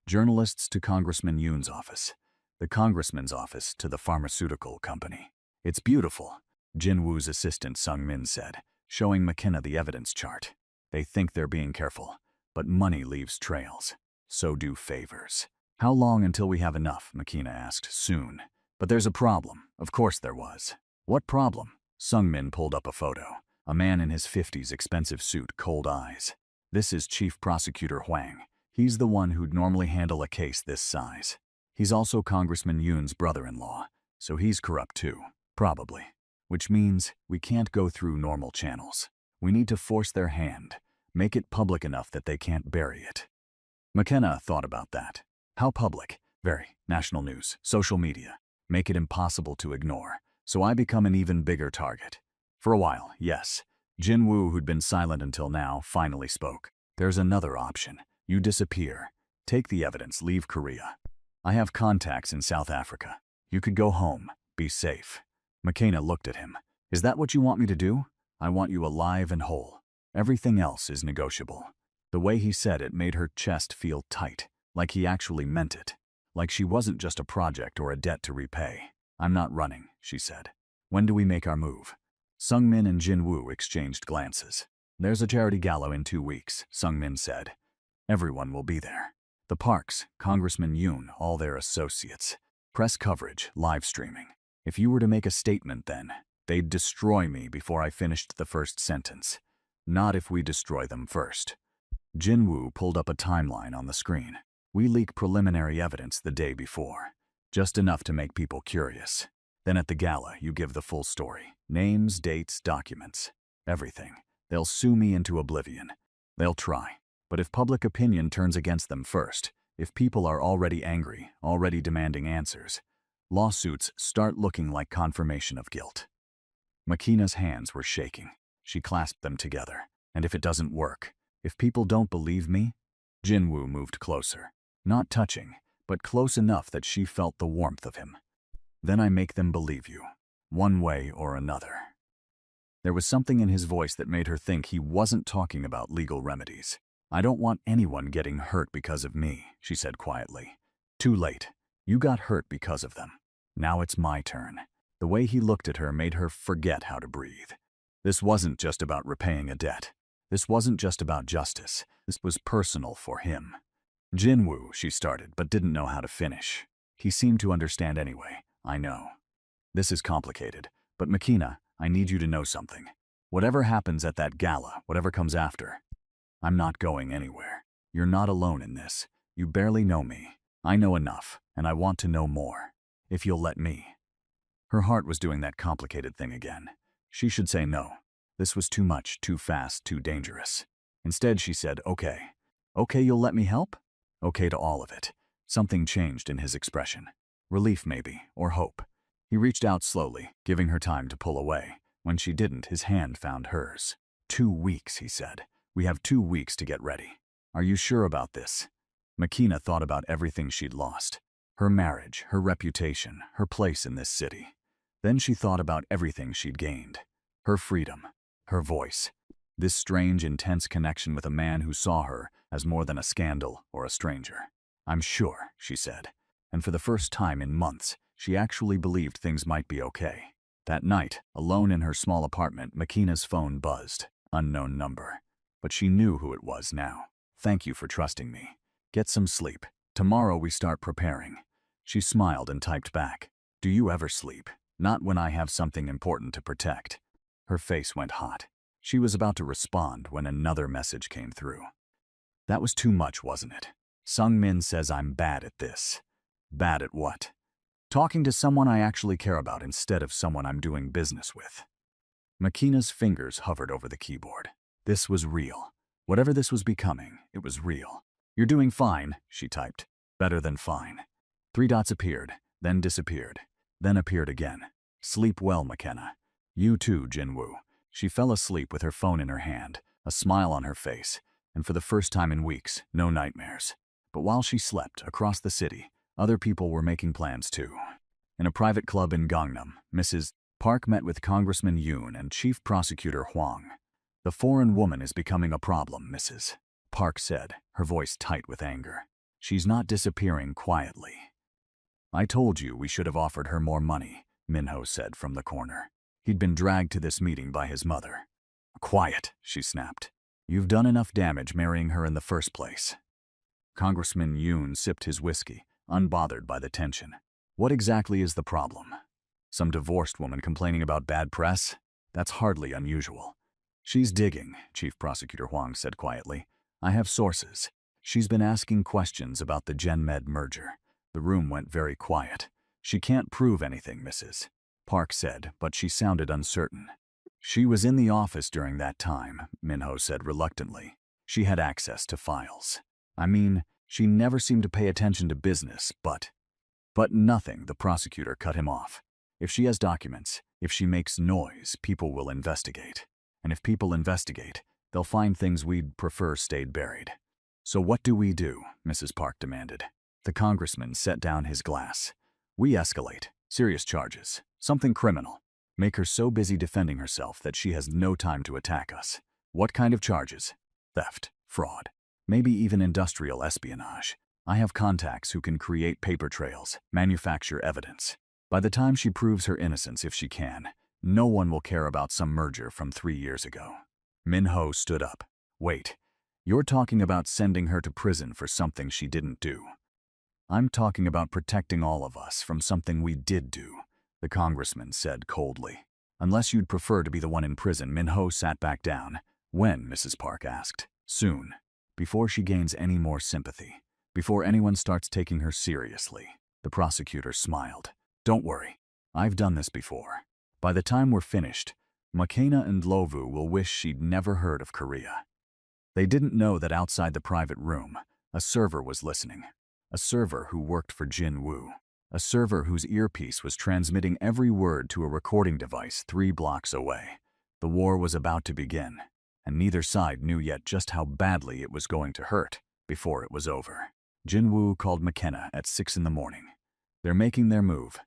Journalists to Congressman Yoon's office. The congressman's office to the pharmaceutical company. "It's beautiful," Jinwoo's assistant Sung-min said, showing McKenna the evidence chart. "They think they're being careful, but money leaves trails. So do favors." "How long until we have enough?" McKenna asked. "Soon. But there's a problem." Of course there was. "What problem?" Sung-min pulled up a photo. A man in his 50s, expensive suit, cold eyes. "This is Chief Prosecutor Hwang. He's the one who'd normally handle a case this size. He's also Congressman Yoon's brother-in-law, so he's corrupt too, probably. Which means we can't go through normal channels. We need to force their hand, make it public enough that they can't bury it." McKenna thought about that. How public? Very. National news, social media. Make it impossible to ignore, so I become an even bigger target. For a while, yes. Jinwoo, who'd been silent until now, finally spoke. "There's another option. You disappear. Take the evidence, leave Korea. I have contacts in South Africa. You could go home, be safe." McKenna looked at him. "Is that what you want me to do? I want you alive and whole. Everything else is negotiable." The way he said it made her chest feel tight, like he actually meant it. Like she wasn't just a project or a debt to repay. "I'm not running," she said. "When do we make our move?" Sung-min and Jinwoo exchanged glances. "There's a charity gala in 2 weeks," Sung-min said. "Everyone will be there. The Parks, Congressman Yoon, all their associates. Press coverage, live streaming. If you were to make a statement then, they'd destroy me before I finished the first sentence. Not if we destroy them first." Jinwoo pulled up a timeline on the screen. "We leak preliminary evidence the day before. Just enough to make people curious. Then at the gala, you give the full story. Names, dates, documents. Everything. They'll sue me into oblivion. They'll try. But if public opinion turns against them first, if people are already angry, already demanding answers, lawsuits start looking like confirmation of guilt." Makina's hands were shaking. She clasped them together. "And if it doesn't work? If people don't believe me?" Jinwoo moved closer. Not touching, but close enough that she felt the warmth of him. "Then I make them believe you, one way or another." There was something in his voice that made her think he wasn't talking about legal remedies. "I don't want anyone getting hurt because of me," she said quietly. "Too late. You got hurt because of them. Now it's my turn." The way he looked at her made her forget how to breathe. This wasn't just about repaying a debt. This wasn't just about justice. This was personal for him. "Jinwoo," she started, but didn't know how to finish. He seemed to understand anyway. "I know. This is complicated, but Makina, I need you to know something. Whatever happens at that gala, whatever comes after, I'm not going anywhere. You're not alone in this. You barely know me. I know enough, and I want to know more. If you'll let me." Her heart was doing that complicated thing again. She should say no. This was too much, too fast, too dangerous. Instead, she said, "Okay. Okay, you'll let me help?" Okay to all of it. Something changed in his expression. Relief maybe, or hope. He reached out slowly, giving her time to pull away. When she didn't, his hand found hers. 2 weeks, he said. "We have 2 weeks to get ready. Are you sure about this?" Makina thought about everything she'd lost. Her marriage, her reputation, her place in this city. Then she thought about everything she'd gained. Her freedom, her voice. This strange, intense connection with a man who saw her as more than a scandal or a stranger. "I'm sure," she said. And for the first time in months, she actually believed things might be okay. That night, alone in her small apartment, Makina's phone buzzed. Unknown number. But she knew who it was now. "Thank you for trusting me. Get some sleep. Tomorrow we start preparing." She smiled and typed back. "Do you ever sleep? Not when I have something important to protect." Her face went hot. She was about to respond when another message came through. That was too much, wasn't it? "Sung-min says I'm bad at this." Bad at what? "Talking to someone I actually care about instead of someone I'm doing business with." Makina's fingers hovered over the keyboard. This was real. Whatever this was becoming, it was real. "You're doing fine," she typed. "Better than fine." 3 dots appeared. then disappeared, then appeared again. Sleep well, McKenna. You too, Jinwoo. She fell asleep with her phone in her hand, a smile on her face, and for the first time in weeks, no nightmares. But while she slept, across the city, other people were making plans too. In a private club in Gangnam, Mrs. Park met with Congressman Yoon and Chief Prosecutor Hwang. The foreign woman is becoming a problem, Mrs. Park said, her voice tight with anger. She's not disappearing quietly. I told you we should have offered her more money, Minho said from the corner. He'd been dragged to this meeting by his mother. Quiet, she snapped. You've done enough damage marrying her in the first place. Congressman Yoon sipped his whiskey, unbothered by the tension. What exactly is the problem? Some divorced woman complaining about bad press? That's hardly unusual. She's digging, Chief Prosecutor Hwang said quietly. I have sources. She's been asking questions about the GenMed merger. The room went very quiet. She can't prove anything, Mrs. Park said, but she sounded uncertain. She was in the office during that time, Minho said reluctantly. She had access to files. I mean, she never seemed to pay attention to business, but nothing, the prosecutor cut him off. If she has documents, if she makes noise, people will investigate. And if people investigate, they'll find things we'd prefer stayed buried. So what do we do? Mrs. Park demanded. The congressman set down his glass. We escalate. Serious charges. Something criminal. Make her so busy defending herself that she has no time to attack us. What kind of charges? Theft, fraud, maybe even industrial espionage. I have contacts who can create paper trails, manufacture evidence. By the time she proves her innocence, if she can, no one will care about some merger from 3 years ago. Minho stood up. Wait, you're talking about sending her to prison for something she didn't do. I'm talking about protecting all of us from something we did do, the congressman said coldly. Unless you'd prefer to be the one in prison, Minho sat back down. When? Mrs. Park asked. Soon. Before she gains any more sympathy. Before anyone starts taking her seriously. The prosecutor smiled. Don't worry. I've done this before. By the time we're finished, McKenna and Lovu will wish she'd never heard of Korea. They didn't know that outside the private room, a server was listening. A server who worked for Jinwoo. A server whose earpiece was transmitting every word to a recording device 3 blocks away. The war was about to begin, and neither side knew yet just how badly it was going to hurt before it was over. Jinwoo called McKenna at 6 in the morning. They're making their move.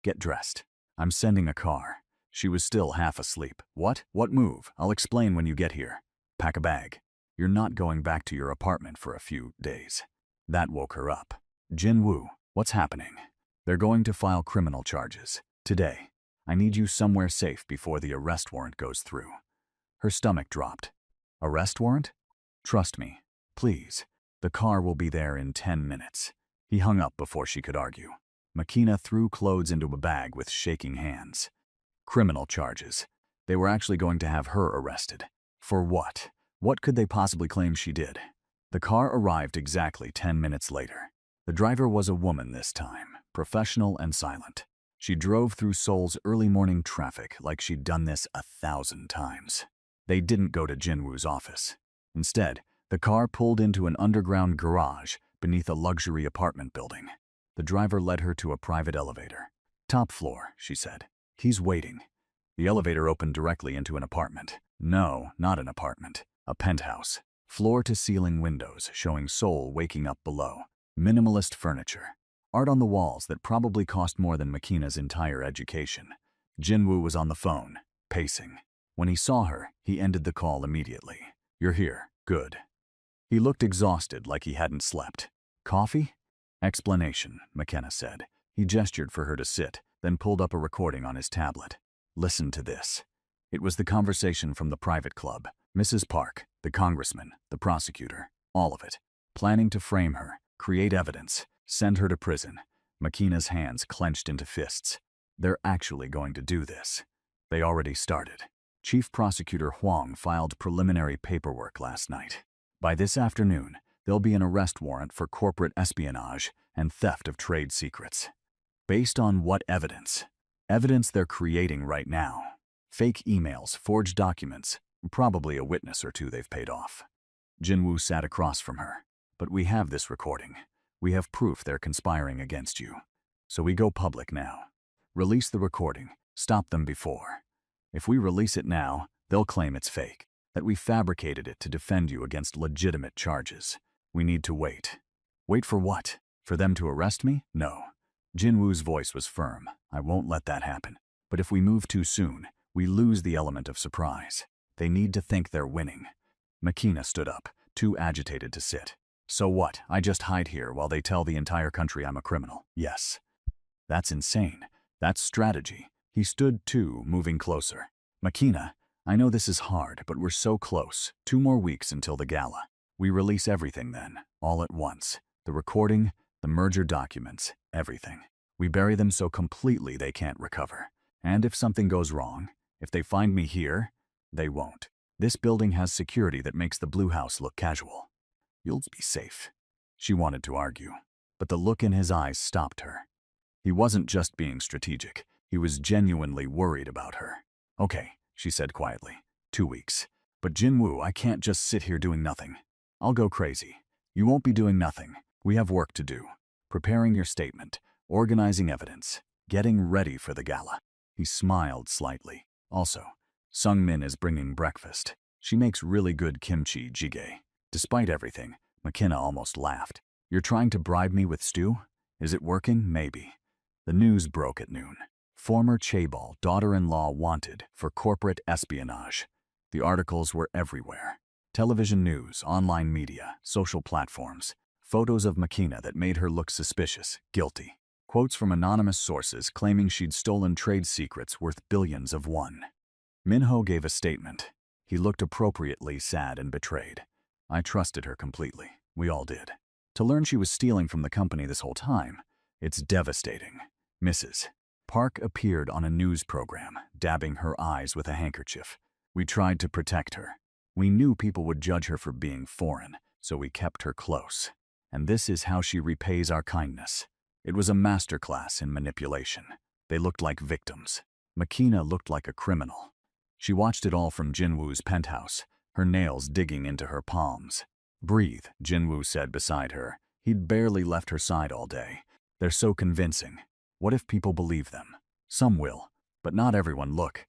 Get dressed. I'm sending a car. She was still half asleep. What? What move? I'll explain when you get here. Pack a bag. You're not going back to your apartment for a few days. That woke her up. Jinwoo, what's happening? They're going to file criminal charges. Today. I need you somewhere safe before the arrest warrant goes through. Her stomach dropped. Arrest warrant? Trust me. Please. The car will be there in 10 minutes. He hung up before she could argue. McKenna threw clothes into a bag with shaking hands. Criminal charges. They were actually going to have her arrested. For what? What could they possibly claim she did? The car arrived exactly 10 minutes later. The driver was a woman this time, professional and silent. She drove through Seoul's early morning traffic like she'd done this 1,000 times. They didn't go to Jinwoo's office. Instead, the car pulled into an underground garage beneath a luxury apartment building. The driver led her to a private elevator. Top floor, she said. He's waiting. The elevator opened directly into an apartment. No, not an apartment. A penthouse. Floor-to-ceiling windows showing Seoul waking up below. Minimalist furniture. Art on the walls that probably cost more than McKenna's entire education. Jinwoo was on the phone, pacing. When he saw her, he ended the call immediately. You're here. Good. He looked exhausted, like he hadn't slept. Coffee? Explanation, McKenna said. He gestured for her to sit, then pulled up a recording on his tablet. Listen to this. It was the conversation from the private club. Mrs. Park, the congressman, the prosecutor, all of it. Planning to frame her, create evidence, send her to prison. McKenna's hands clenched into fists. They're actually going to do this. They already started. Chief Prosecutor Hwang filed preliminary paperwork last night. By this afternoon, there'll be an arrest warrant for corporate espionage and theft of trade secrets. Based on what evidence? Evidence they're creating right now. Fake emails, forged documents, probably a witness or two they've paid off. Jinwoo sat across from her. But we have this recording. We have proof they're conspiring against you. So we go public now. Release the recording. Stop them before. If we release it now, they'll claim it's fake, that we fabricated it to defend you against legitimate charges. We need to wait. Wait for what? For them to arrest me? No. Jinwoo's voice was firm. I won't let that happen. But if we move too soon, we lose the element of surprise. They need to think they're winning. Makina stood up, too agitated to sit. So what? I just hide here while they tell the entire country I'm a criminal. Yes. That's insane. That's strategy. He stood too, moving closer. Makina, I know this is hard, but we're so close. 2 more weeks until the gala. We release everything then, all at once. The recording, the merger documents, everything. We bury them so completely they can't recover. And if something goes wrong, if they find me here, they won't. This building has security that makes the Blue House look casual. You'll be safe. She wanted to argue, but the look in his eyes stopped her. He wasn't just being strategic. He was genuinely worried about her. Okay, she said quietly. 2 weeks. But Jinwoo, I can't just sit here doing nothing. I'll go crazy. You won't be doing nothing. We have work to do. Preparing your statement, organizing evidence, getting ready for the gala. He smiled slightly. Also, Sungmin is bringing breakfast. She makes really good kimchi jjigae. Despite everything, McKenna almost laughed. You're trying to bribe me with stew? Is it working? Maybe. The news broke at noon. Former chaebol daughter-in-law wanted for corporate espionage. The articles were everywhere. Television news, online media, social platforms. Photos of Makina that made her look suspicious, guilty. Quotes from anonymous sources claiming she'd stolen trade secrets worth billions of won. Minho gave a statement. He looked appropriately sad and betrayed. I trusted her completely. We all did. To learn she was stealing from the company this whole time, it's devastating. Mrs. Park appeared on a news program, dabbing her eyes with a handkerchief. We tried to protect her. We knew people would judge her for being foreign, so we kept her close. And this is how she repays our kindness. It was a masterclass in manipulation. They looked like victims. Makina looked like a criminal. She watched it all from Jinwoo's penthouse, her nails digging into her palms. Breathe, Jinwoo said beside her. He'd barely left her side all day. They're so convincing. What if people believe them? Some will, but not everyone. Look.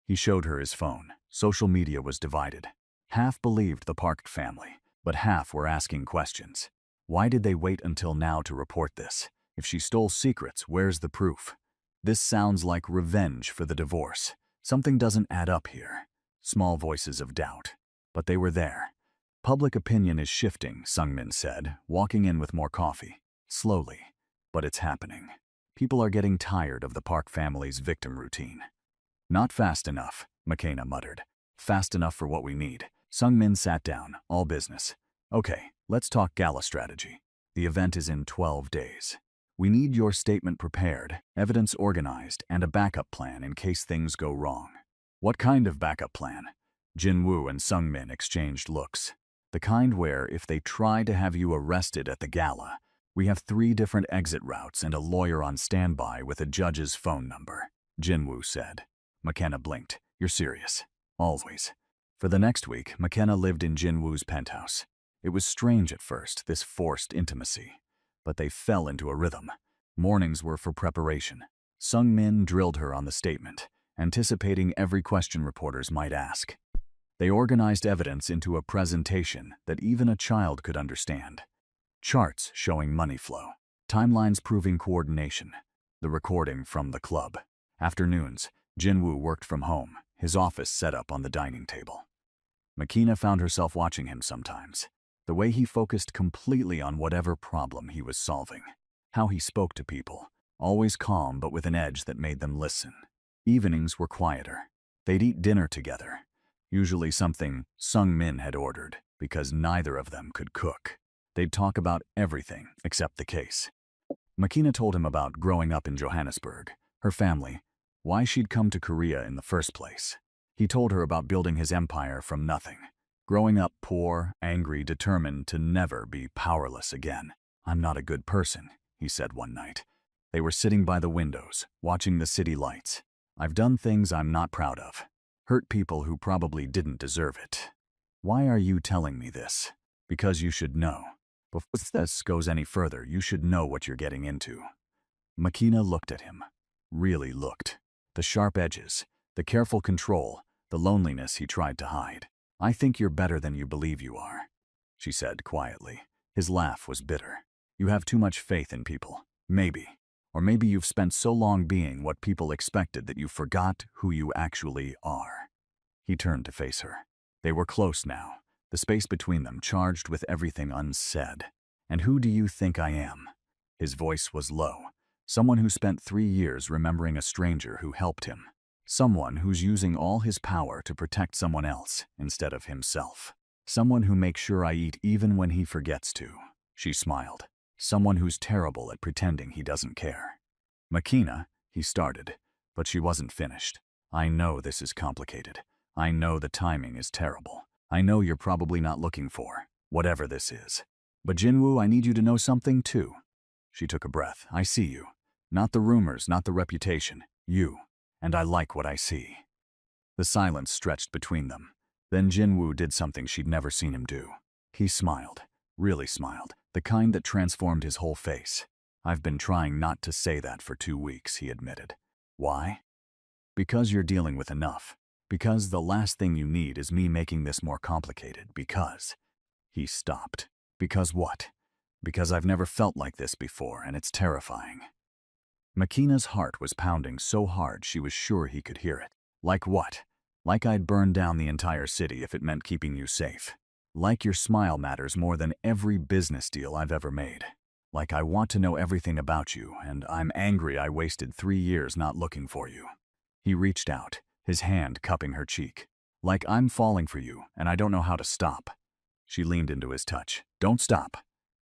He showed her his phone. Social media was divided. Half believed the Park family, but half were asking questions. Why did they wait until now to report this? If she stole secrets, where's the proof? This sounds like revenge for the divorce. Something doesn't add up here. Small voices of doubt. But they were there. Public opinion is shifting, Sungmin said, walking in with more coffee. Slowly. But it's happening. People are getting tired of the Park family's victim routine. Not fast enough, McKenna muttered. Fast enough for what we need. Sungmin sat down, all business. Okay, let's talk gala strategy. The event is in 12 days. We need your statement prepared, evidence organized, and a backup plan in case things go wrong. What kind of backup plan? Jinwoo and Sungmin exchanged looks. The kind where, if they try to have you arrested at the gala, we have 3 different exit routes and a lawyer on standby with a judge's phone number, Jinwoo said. McKenna blinked. You're serious. Always. For the next week, McKenna lived in Jinwoo's penthouse. It was strange at first, this forced intimacy. But they fell into a rhythm. Mornings were for preparation. Sungmin drilled her on the statement, anticipating every question reporters might ask. They organized evidence into a presentation that even a child could understand. Charts showing money flow, timelines proving coordination, the recording from the club. Afternoons, Jinwoo worked from home, his office set up on the dining table. Makina found herself watching him sometimes. The way he focused completely on whatever problem he was solving. How he spoke to people, always calm but with an edge that made them listen. Evenings were quieter. They'd eat dinner together. Usually something Sungmin had ordered, because neither of them could cook. They'd talk about everything except the case. Makina told him about growing up in Johannesburg, her family, why she'd come to Korea in the first place. He told her about building his empire from nothing. Growing up poor, angry, determined to never be powerless again. I'm not a good person, he said one night. They were sitting by the windows, watching the city lights. I've done things I'm not proud of. Hurt people who probably didn't deserve it. Why are you telling me this? Because you should know. Before this goes any further, you should know what you're getting into. Makina looked at him. Really looked. The sharp edges, the careful control, the loneliness he tried to hide. "I think you're better than you believe you are," she said quietly. His laugh was bitter. "You have too much faith in people. Maybe. Or maybe you've spent so long being what people expected that you forgot who you actually are." He turned to face her. They were close now, the space between them charged with everything unsaid. "And who do you think I am?" His voice was low. Someone who spent 3 years remembering a stranger who helped him. Someone who's using all his power to protect someone else instead of himself. Someone who makes sure I eat even when he forgets to. She smiled. Someone who's terrible at pretending he doesn't care. "Makina," he started, but she wasn't finished. "I know this is complicated. I know the timing is terrible. I know you're probably not looking for whatever this is. But Jinwoo, I need you to know something too." She took a breath. "I see you. Not the rumors, not the reputation. You. And I like what I see." The silence stretched between them. Then Jinwoo did something she'd never seen him do. He smiled. Really smiled. The kind that transformed his whole face. "I've been trying not to say that for 2 weeks," he admitted. "Why?" "Because you're dealing with enough. Because the last thing you need is me making this more complicated. Because..." He stopped. "Because what?" "Because I've never felt like this before, and it's terrifying." Makina's heart was pounding so hard she was sure he could hear it. "Like what?" "Like I'd burn down the entire city if it meant keeping you safe. Like your smile matters more than every business deal I've ever made. Like I want to know everything about you, and I'm angry I wasted 3 years not looking for you." He reached out, his hand cupping her cheek. "Like I'm falling for you, and I don't know how to stop." She leaned into his touch. "Don't stop."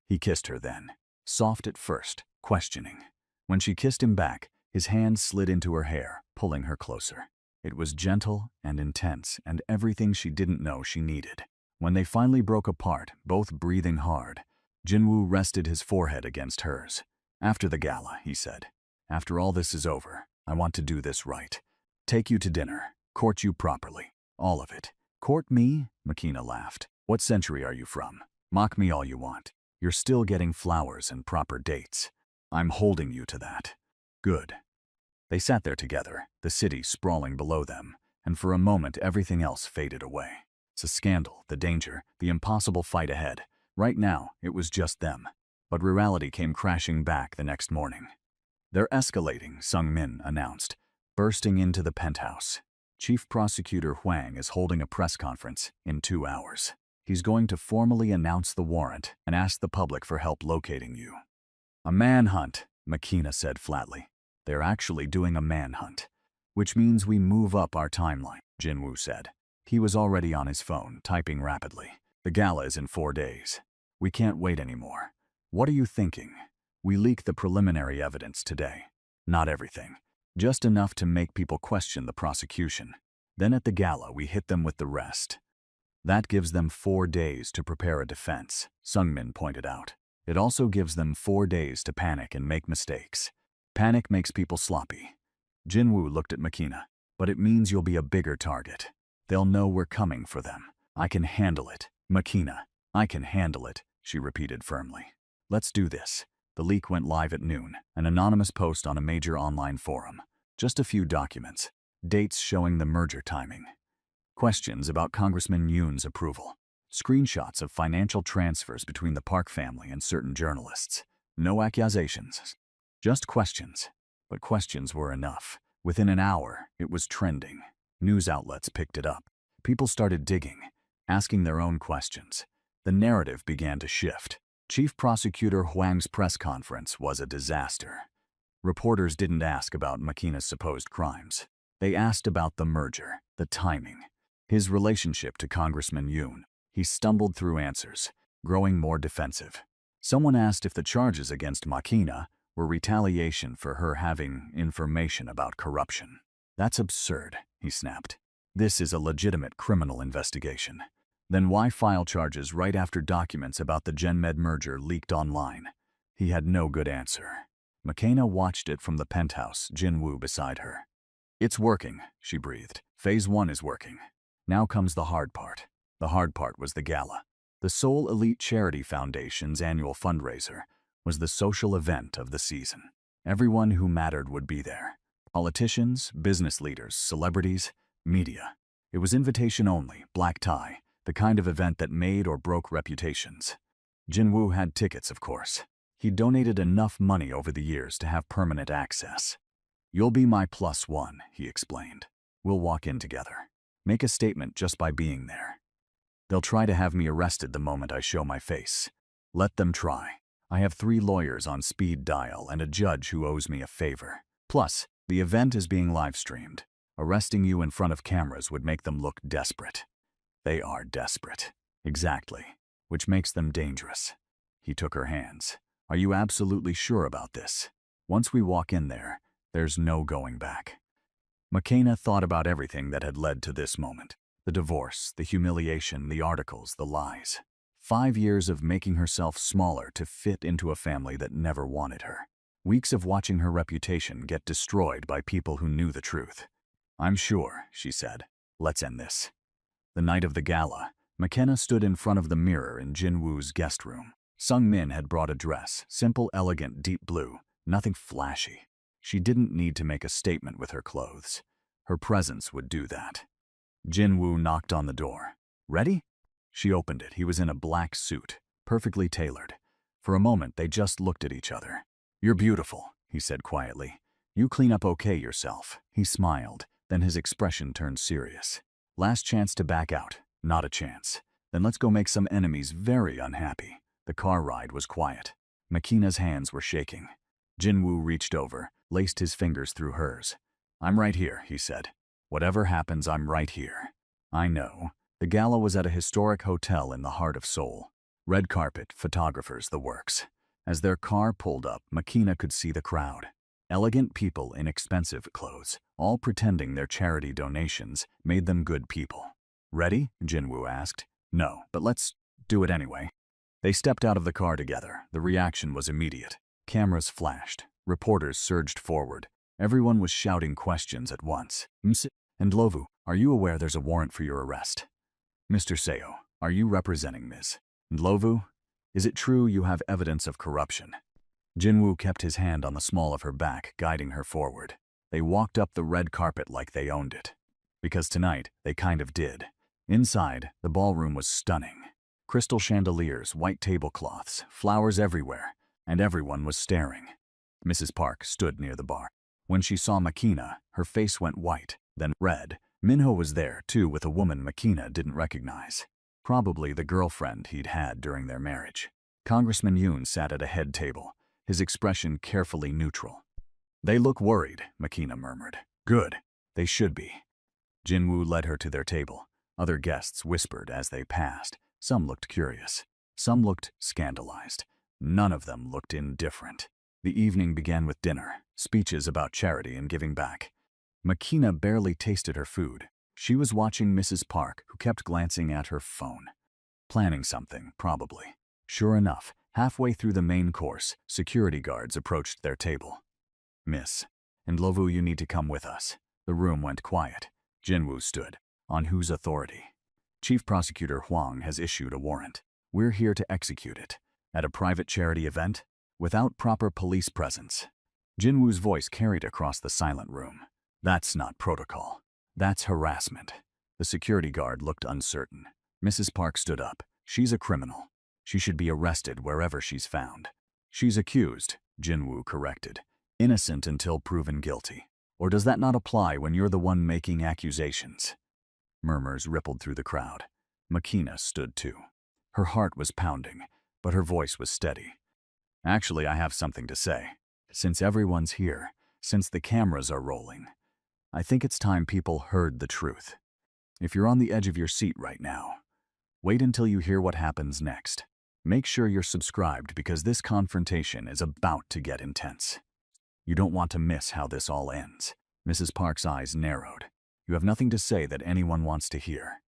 He kissed her then. Soft at first, questioning. When she kissed him back, his hand slid into her hair, pulling her closer. It was gentle and intense, and everything she didn't know she needed. When they finally broke apart, both breathing hard, Jinwoo rested his forehead against hers. "After the gala," he said. "After all this is over, I want to do this right. Take you to dinner, court you properly. All of it." "Court me?" Makina laughed. "What century are you from? Mock me all you want. You're still getting flowers and proper dates. I'm holding you to that." "Good." They sat there together, the city sprawling below them, and for a moment everything else faded away. The scandal, the danger, the impossible fight ahead. Right now, it was just them. But reality came crashing back the next morning. "They're escalating," Sung Min announced, bursting into the penthouse. "Chief Prosecutor Hwang is holding a press conference in 2 hours. He's going to formally announce the warrant and ask the public for help locating you." "A manhunt," Makina said flatly. "They're actually doing a manhunt. Which means we move up our timeline," Jinwoo said. He was already on his phone, typing rapidly. "The gala is in 4 days. We can't wait anymore. What are you thinking? We leak the preliminary evidence today. Not everything. Just enough to make people question the prosecution. Then at the gala, we hit them with the rest. That gives them 4 days to prepare a defense," Sungmin pointed out. "It also gives them 4 days to panic and make mistakes. Panic makes people sloppy." Jinwoo looked at Makina. "But it means you'll be a bigger target. They'll know we're coming for them. I can handle it, Makina. I can handle it," she repeated firmly. "Let's do this." The leak went live at noon, an anonymous post on a major online forum. Just a few documents. Dates showing the merger timing. Questions about Congressman Yoon's approval. Screenshots of financial transfers between the Park family and certain journalists. No accusations. Just questions. But questions were enough. Within an hour, it was trending. News outlets picked it up. People started digging, asking their own questions. The narrative began to shift. Chief Prosecutor Hwang's press conference was a disaster. Reporters didn't ask about Makina's supposed crimes. They asked about the merger, the timing, his relationship to Congressman Yoon. He stumbled through answers, growing more defensive. Someone asked if the charges against Makina were retaliation for her having information about corruption. "That's absurd," he snapped. "This is a legitimate criminal investigation. Then why file charges right after documents about the GenMed merger leaked online?" He had no good answer. Makina watched it from the penthouse, Jinwoo beside her. "It's working," she breathed. "Phase 1 is working. Now comes the hard part." The hard part was the gala. The Seoul Elite Charity Foundation's annual fundraiser was the social event of the season. Everyone who mattered would be there. Politicians, business leaders, celebrities, media. It was invitation only, black tie, the kind of event that made or broke reputations. Jinwoo had tickets, of course. He donated enough money over the years to have permanent access. "You'll be my +1, he explained. "We'll walk in together. Make a statement just by being there. They'll try to have me arrested the moment I show my face. Let them try. I have 3 lawyers on speed dial and a judge who owes me a favor. Plus, the event is being live-streamed. Arresting you in front of cameras would make them look desperate." "They are desperate." "Exactly. Which makes them dangerous." He took her hands. "Are you absolutely sure about this? Once we walk in there, there's no going back." McKenna thought about everything that had led to this moment. The divorce, the humiliation, the articles, the lies. 5 years of making herself smaller to fit into a family that never wanted her. Weeks of watching her reputation get destroyed by people who knew the truth. "I'm sure," she said. "Let's end this." The night of the gala, McKenna stood in front of the mirror in Jinwoo's guest room. Sung Min had brought a dress, simple, elegant, deep blue, nothing flashy. She didn't need to make a statement with her clothes. Her presence would do that. Jinwoo knocked on the door. "Ready?" She opened it. He was in a black suit, perfectly tailored. For a moment, they just looked at each other. "You're beautiful," he said quietly. "You clean up okay yourself." He smiled, then his expression turned serious. "Last chance to back out. Not a chance. Then let's go make some enemies very unhappy." The car ride was quiet. Makina's hands were shaking. Jinwoo reached over, laced his fingers through hers. "I'm right here," he said. "Whatever happens, I'm right here." "I know." The gala was at a historic hotel in the heart of Seoul. Red carpet, photographers, the works. As their car pulled up, Makina could see the crowd. Elegant people in expensive clothes, all pretending their charity donations made them good people. "Ready?" Jinwoo asked. "No, but let's do it anyway." They stepped out of the car together. The reaction was immediate. Cameras flashed. Reporters surged forward. Everyone was shouting questions at once. "Ms. Ndlovu, are you aware there's a warrant for your arrest?" "Mr. Seo, are you representing Ms. Ndlovu? Is it true you have evidence of corruption?" Jinwoo kept his hand on the small of her back, guiding her forward. They walked up the red carpet like they owned it. Because tonight, they kind of did. Inside, the ballroom was stunning. Crystal chandeliers, white tablecloths, flowers everywhere, and everyone was staring. Mrs. Park stood near the bar. When she saw Makina, her face went white, then red. Minho was there, too, with a woman Makina didn't recognize. Probably the girlfriend he'd had during their marriage. Congressman Yoon sat at a head table, his expression carefully neutral. "They look worried," Makina murmured. "Good. They should be." Jinwoo led her to their table. Other guests whispered as they passed. Some looked curious. Some looked scandalized. None of them looked indifferent. The evening began with dinner, speeches about charity and giving back. Makina barely tasted her food. She was watching Mrs. Park, who kept glancing at her phone. Planning something, probably. Sure enough, halfway through the main course, security guards approached their table. "Miss Ndlovu, you need to come with us." The room went quiet. Jinwoo stood. "On whose authority?" "Chief Prosecutor Huang has issued a warrant. We're here to execute it. At a private charity event, without proper police presence." Jinwoo's voice carried across the silent room. "That's not protocol. That's harassment." The security guard looked uncertain. Mrs. Park stood up. "She's a criminal. She should be arrested wherever she's found." "She's accused," Jinwoo corrected. "Innocent until proven guilty. Or does that not apply when you're the one making accusations?" Murmurs rippled through the crowd. Makina stood too. Her heart was pounding, but her voice was steady. "Actually, I have something to say. Since everyone's here, since the cameras are rolling, I think it's time people heard the truth. If you're on the edge of your seat right now, wait until you hear what happens next. Make sure you're subscribed because this confrontation is about to get intense. You don't want to miss how this all ends." Mrs. Park's eyes narrowed. "You have nothing to say that anyone wants to hear."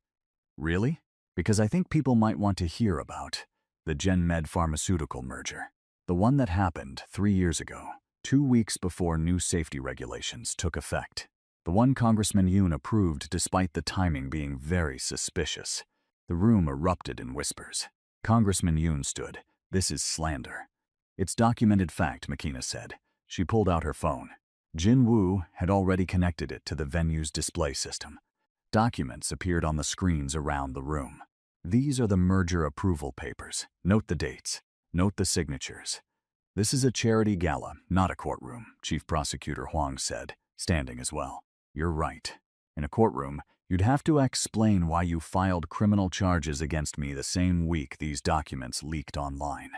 "Really? Because I think people might want to hear about the GenMed pharmaceutical merger. The one that happened 3 years ago, 2 weeks before new safety regulations took effect. The one Congressman Yoon approved despite the timing being very suspicious." The room erupted in whispers. Congressman Yoon stood. "This is slander." "It's documented fact," Makina said. She pulled out her phone. Jin Woo had already connected it to the venue's display system. Documents appeared on the screens around the room. These are the merger approval papers. Note the dates. Note the signatures. This is a charity gala, not a courtroom, Chief Prosecutor Huang said, standing as well. You're right. In a courtroom, you'd have to explain why you filed criminal charges against me the same week these documents leaked online.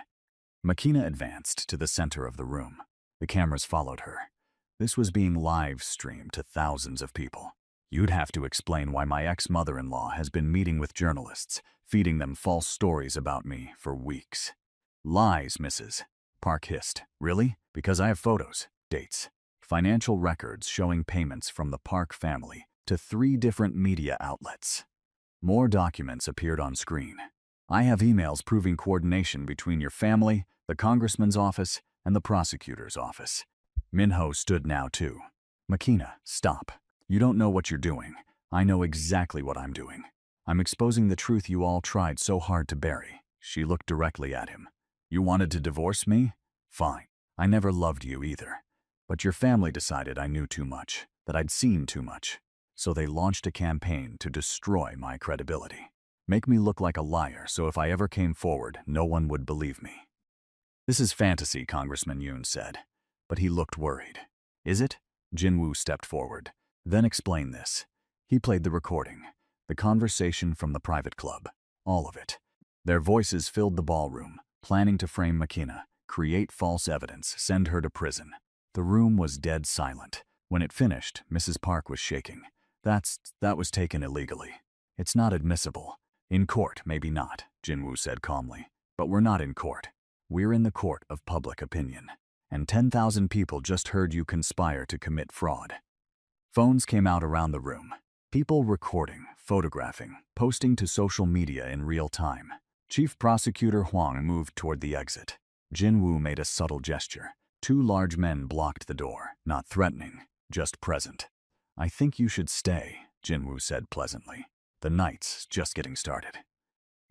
Makina advanced to the center of the room. The cameras followed her. This was being live-streamed to thousands of people. You'd have to explain why my ex-mother-in-law has been meeting with journalists, feeding them false stories about me for weeks. Lies, Mrs. Park hissed. Really? Because I have photos, dates, financial records showing payments from the Park family to 3 different media outlets. More documents appeared on screen. I have emails proving coordination between your family, the congressman's office, and the prosecutor's office. Minho stood now too. Makina, stop. You don't know what you're doing. I know exactly what I'm doing. I'm exposing the truth you all tried so hard to bury. She looked directly at him. You wanted to divorce me? Fine. I never loved you either. But your family decided I knew too much, that I'd seen too much. So they launched a campaign to destroy my credibility. Make me look like a liar so if I ever came forward, no one would believe me. This is fantasy, Congressman Yoon said. But he looked worried. Is it? Jinwoo stepped forward. Then explain this. He played the recording. The conversation from the private club. All of it. Their voices filled the ballroom, planning to frame Makina, create false evidence, send her to prison. The room was dead silent. When it finished, Mrs. Park was shaking. That was taken illegally. It's not admissible. In court, maybe not, Jinwoo said calmly. But we're not in court. We're in the court of public opinion. And 10,000 people just heard you conspire to commit fraud. Phones came out around the room. People recording, photographing, posting to social media in real time. Chief Prosecutor Huang moved toward the exit. Jinwoo made a subtle gesture. 2 large men blocked the door, not threatening, just present. I think you should stay, Jinwoo said pleasantly. The night's just getting started.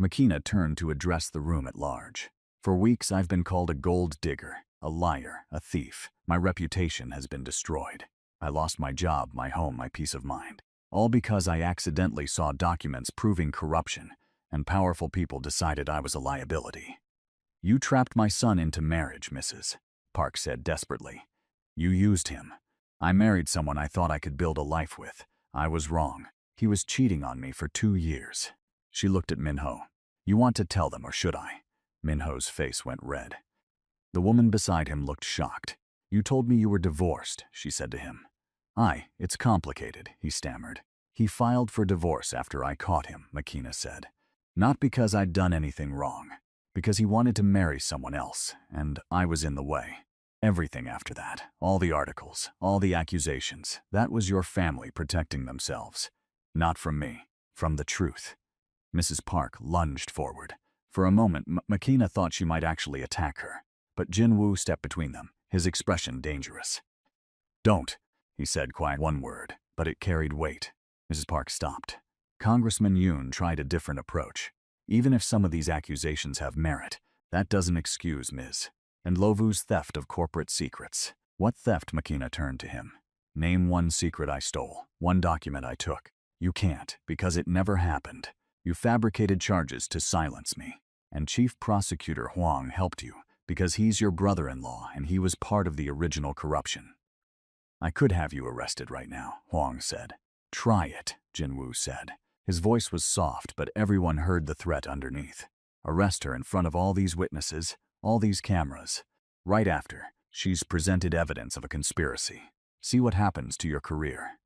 Makina turned to address the room at large. For weeks I've been called a gold digger, a liar, a thief. My reputation has been destroyed. I lost my job, my home, my peace of mind. All because I accidentally saw documents proving corruption, and powerful people decided I was a liability. You trapped my son into marriage, Mrs. Park said desperately. You used him. I married someone I thought I could build a life with. I was wrong. He was cheating on me for 2 years. She looked at Minho. You want to tell them, or should I? Minho's face went red. The woman beside him looked shocked. You told me you were divorced, she said to him. It's complicated, he stammered. He filed for divorce after I caught him, Makina said. Not because I'd done anything wrong. Because he wanted to marry someone else, and I was in the way. Everything after that, all the articles, all the accusations, that was your family protecting themselves. Not from me, from the truth. Mrs. Park lunged forward. For a moment, Makina thought she might actually attack her. But Jinwoo stepped between them, his expression dangerous. Don't, he said quiet. One word, but it carried weight. Mrs. Park stopped. Congressman Yoon tried a different approach. Even if some of these accusations have merit, that doesn't excuse Ms. and Lovu's theft of corporate secrets. What theft? Makina turned to him. Name one secret I stole, one document I took. You can't, because it never happened. You fabricated charges to silence me. And Chief Prosecutor Huang helped you, because he's your brother-in-law and he was part of the original corruption. I could have you arrested right now, Huang said. Try it, Jinwoo said. His voice was soft, but everyone heard the threat underneath. Arrest her in front of all these witnesses, all these cameras. Right after, she's presented evidence of a conspiracy. See what happens to your career.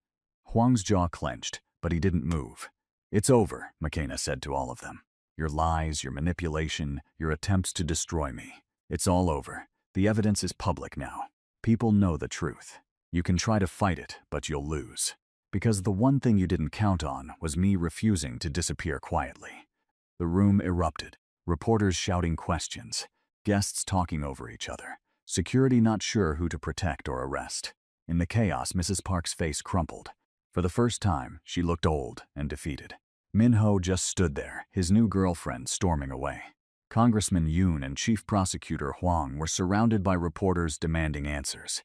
Huang's jaw clenched, but he didn't move. It's over, Makina said to all of them. Your lies, your manipulation, your attempts to destroy me. It's all over. The evidence is public now. People know the truth. You can try to fight it, but you'll lose. Because the one thing you didn't count on was me refusing to disappear quietly. The room erupted, reporters shouting questions, guests talking over each other, security not sure who to protect or arrest. In the chaos, Mrs. Park's face crumpled. For the first time, she looked old and defeated. Minho just stood there, his new girlfriend storming away. Congressman Yoon and Chief Prosecutor Hwang were surrounded by reporters demanding answers.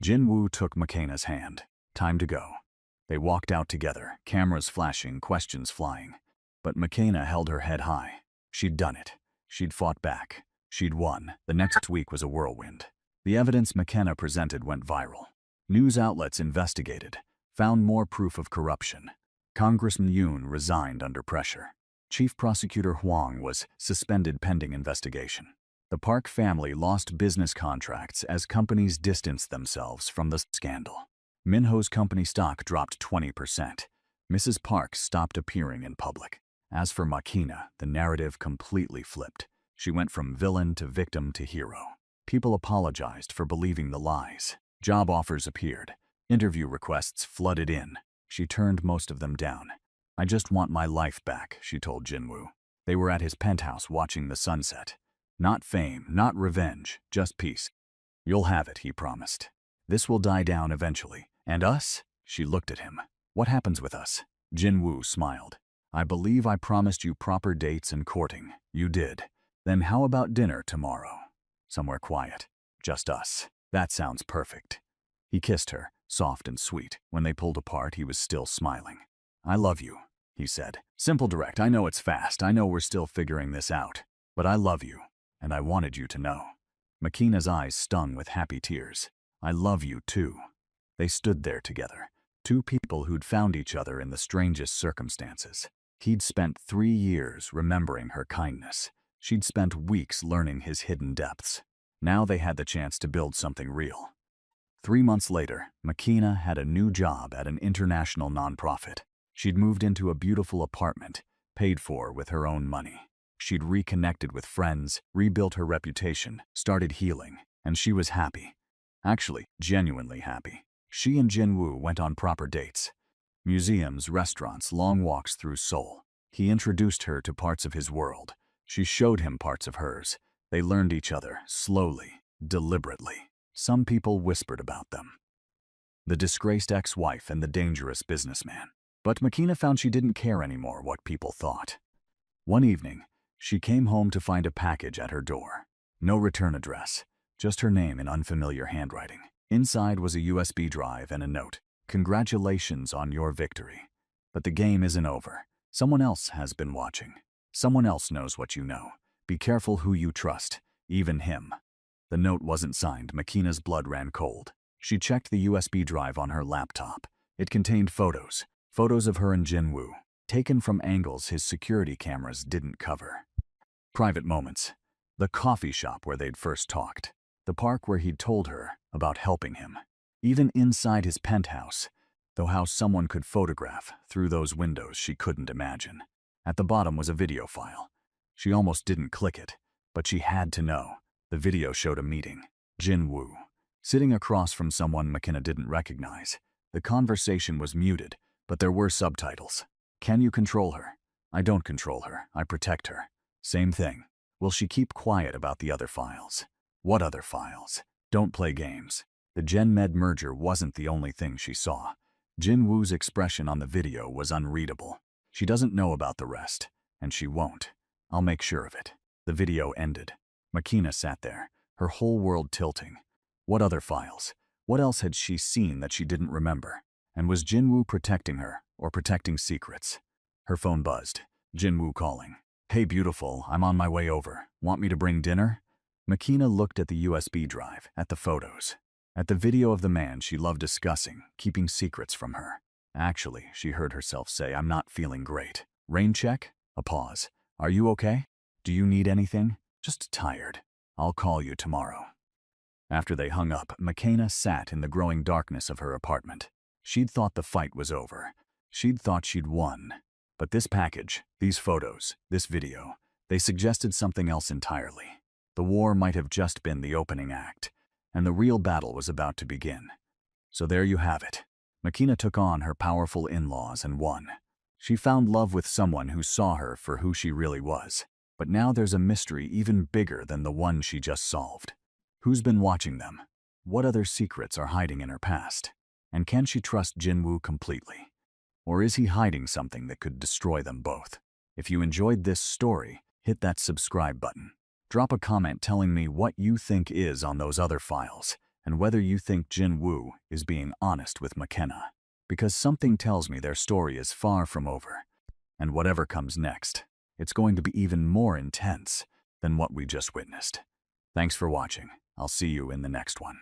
Jin-woo took McKenna's hand. Time to go. They walked out together, cameras flashing, questions flying. But McKenna held her head high. She'd done it. She'd fought back. She'd won. The next week was a whirlwind. The evidence McKenna presented went viral. News outlets investigated, found more proof of corruption. Congressman Yoon resigned under pressure. Chief Prosecutor Hwang was suspended pending investigation. The Park family lost business contracts as companies distanced themselves from the scandal. Minho's company stock dropped 20%. Mrs. Park stopped appearing in public. As for McKenna, the narrative completely flipped. She went from villain to victim to hero. People apologized for believing the lies. Job offers appeared. Interview requests flooded in. She turned most of them down. "I just want my life back," she told Jin-woo. They were at his penthouse watching the sunset. Not fame, not revenge, just peace. "You'll have it," he promised. "This will die down eventually. And us?" She looked at him. "What happens with us?" Jin-woo smiled. "I believe I promised you proper dates and courting. You did. Then how about dinner tomorrow? Somewhere quiet. Just us. That sounds perfect." He kissed her, soft and sweet. When they pulled apart, he was still smiling. "I love you," he said. "Simple, direct. I know it's fast. I know we're still figuring this out. But I love you, and I wanted you to know." McKenna's eyes stung with happy tears. "I love you too." They stood there together, two people who'd found each other in the strangest circumstances. He'd spent 3 years remembering her kindness. She'd spent weeks learning his hidden depths. Now they had the chance to build something real. 3 months later, McKenna had a new job at an international nonprofit. She'd moved into a beautiful apartment, paid for with her own money. She'd reconnected with friends, rebuilt her reputation, started healing, and she was happy. Actually, genuinely happy. She and Jin-woo went on proper dates. Museums, restaurants, long walks through Seoul. He introduced her to parts of his world. She showed him parts of hers. They learned each other, slowly, deliberately. Some people whispered about them. The disgraced ex-wife and the dangerous businessman. But McKenna found she didn't care anymore what people thought. One evening, she came home to find a package at her door. No return address, just her name in unfamiliar handwriting. Inside was a USB drive and a note. "Congratulations on your victory. But the game isn't over. Someone else has been watching. Someone else knows what you know. Be careful who you trust, even him." The note wasn't signed. McKenna's blood ran cold. She checked the USB drive on her laptop. It contained photos. Photos of her and Jin-woo, taken from angles his security cameras didn't cover. Private moments. The coffee shop where they'd first talked. The park where he'd told her about helping him. Even inside his penthouse, though how someone could photograph through those windows she couldn't imagine. At the bottom was a video file. She almost didn't click it, but she had to know. The video showed a meeting. Jin-woo, sitting across from someone McKenna didn't recognize. The conversation was muted, but there were subtitles. "Can you control her?" "I don't control her. I protect her." Same thing. "Will she keep quiet about the other files?" "What other files?" "Don't play games." The Gen-Med merger wasn't the only thing she saw. Jin-woo's expression on the video was unreadable. "She doesn't know about the rest, and she won't. I'll make sure of it." The video ended. McKenna sat there, her whole world tilting. What other files? What else had she seen that she didn't remember? And was Jin-woo protecting her, or protecting secrets? Her phone buzzed. Jin-woo calling. "Hey beautiful, I'm on my way over. Want me to bring dinner?" McKenna looked at the USB drive, at the photos, at the video of the man she loved discussing, keeping secrets from her. Actually, she heard herself say, "I'm not feeling great." Rain check? A pause. "Are you okay? Do you need anything?" "Just tired. I'll call you tomorrow." After they hung up, McKenna sat in the growing darkness of her apartment. She'd thought the fight was over. She'd thought she'd won. But this package, these photos, this video, they suggested something else entirely. The war might have just been the opening act, and the real battle was about to begin. So there you have it. McKenna took on her powerful in-laws and won. She found love with someone who saw her for who she really was. But now there's a mystery even bigger than the one she just solved. Who's been watching them? What other secrets are hiding in her past? And can she trust Jin-woo completely? Or is he hiding something that could destroy them both? If you enjoyed this story, hit that subscribe button. Drop a comment telling me what you think is on those other files, and whether you think Jin-woo is being honest with McKenna. Because something tells me their story is far from over, and whatever comes next, it's going to be even more intense than what we just witnessed. Thanks for watching. I'll see you in the next one.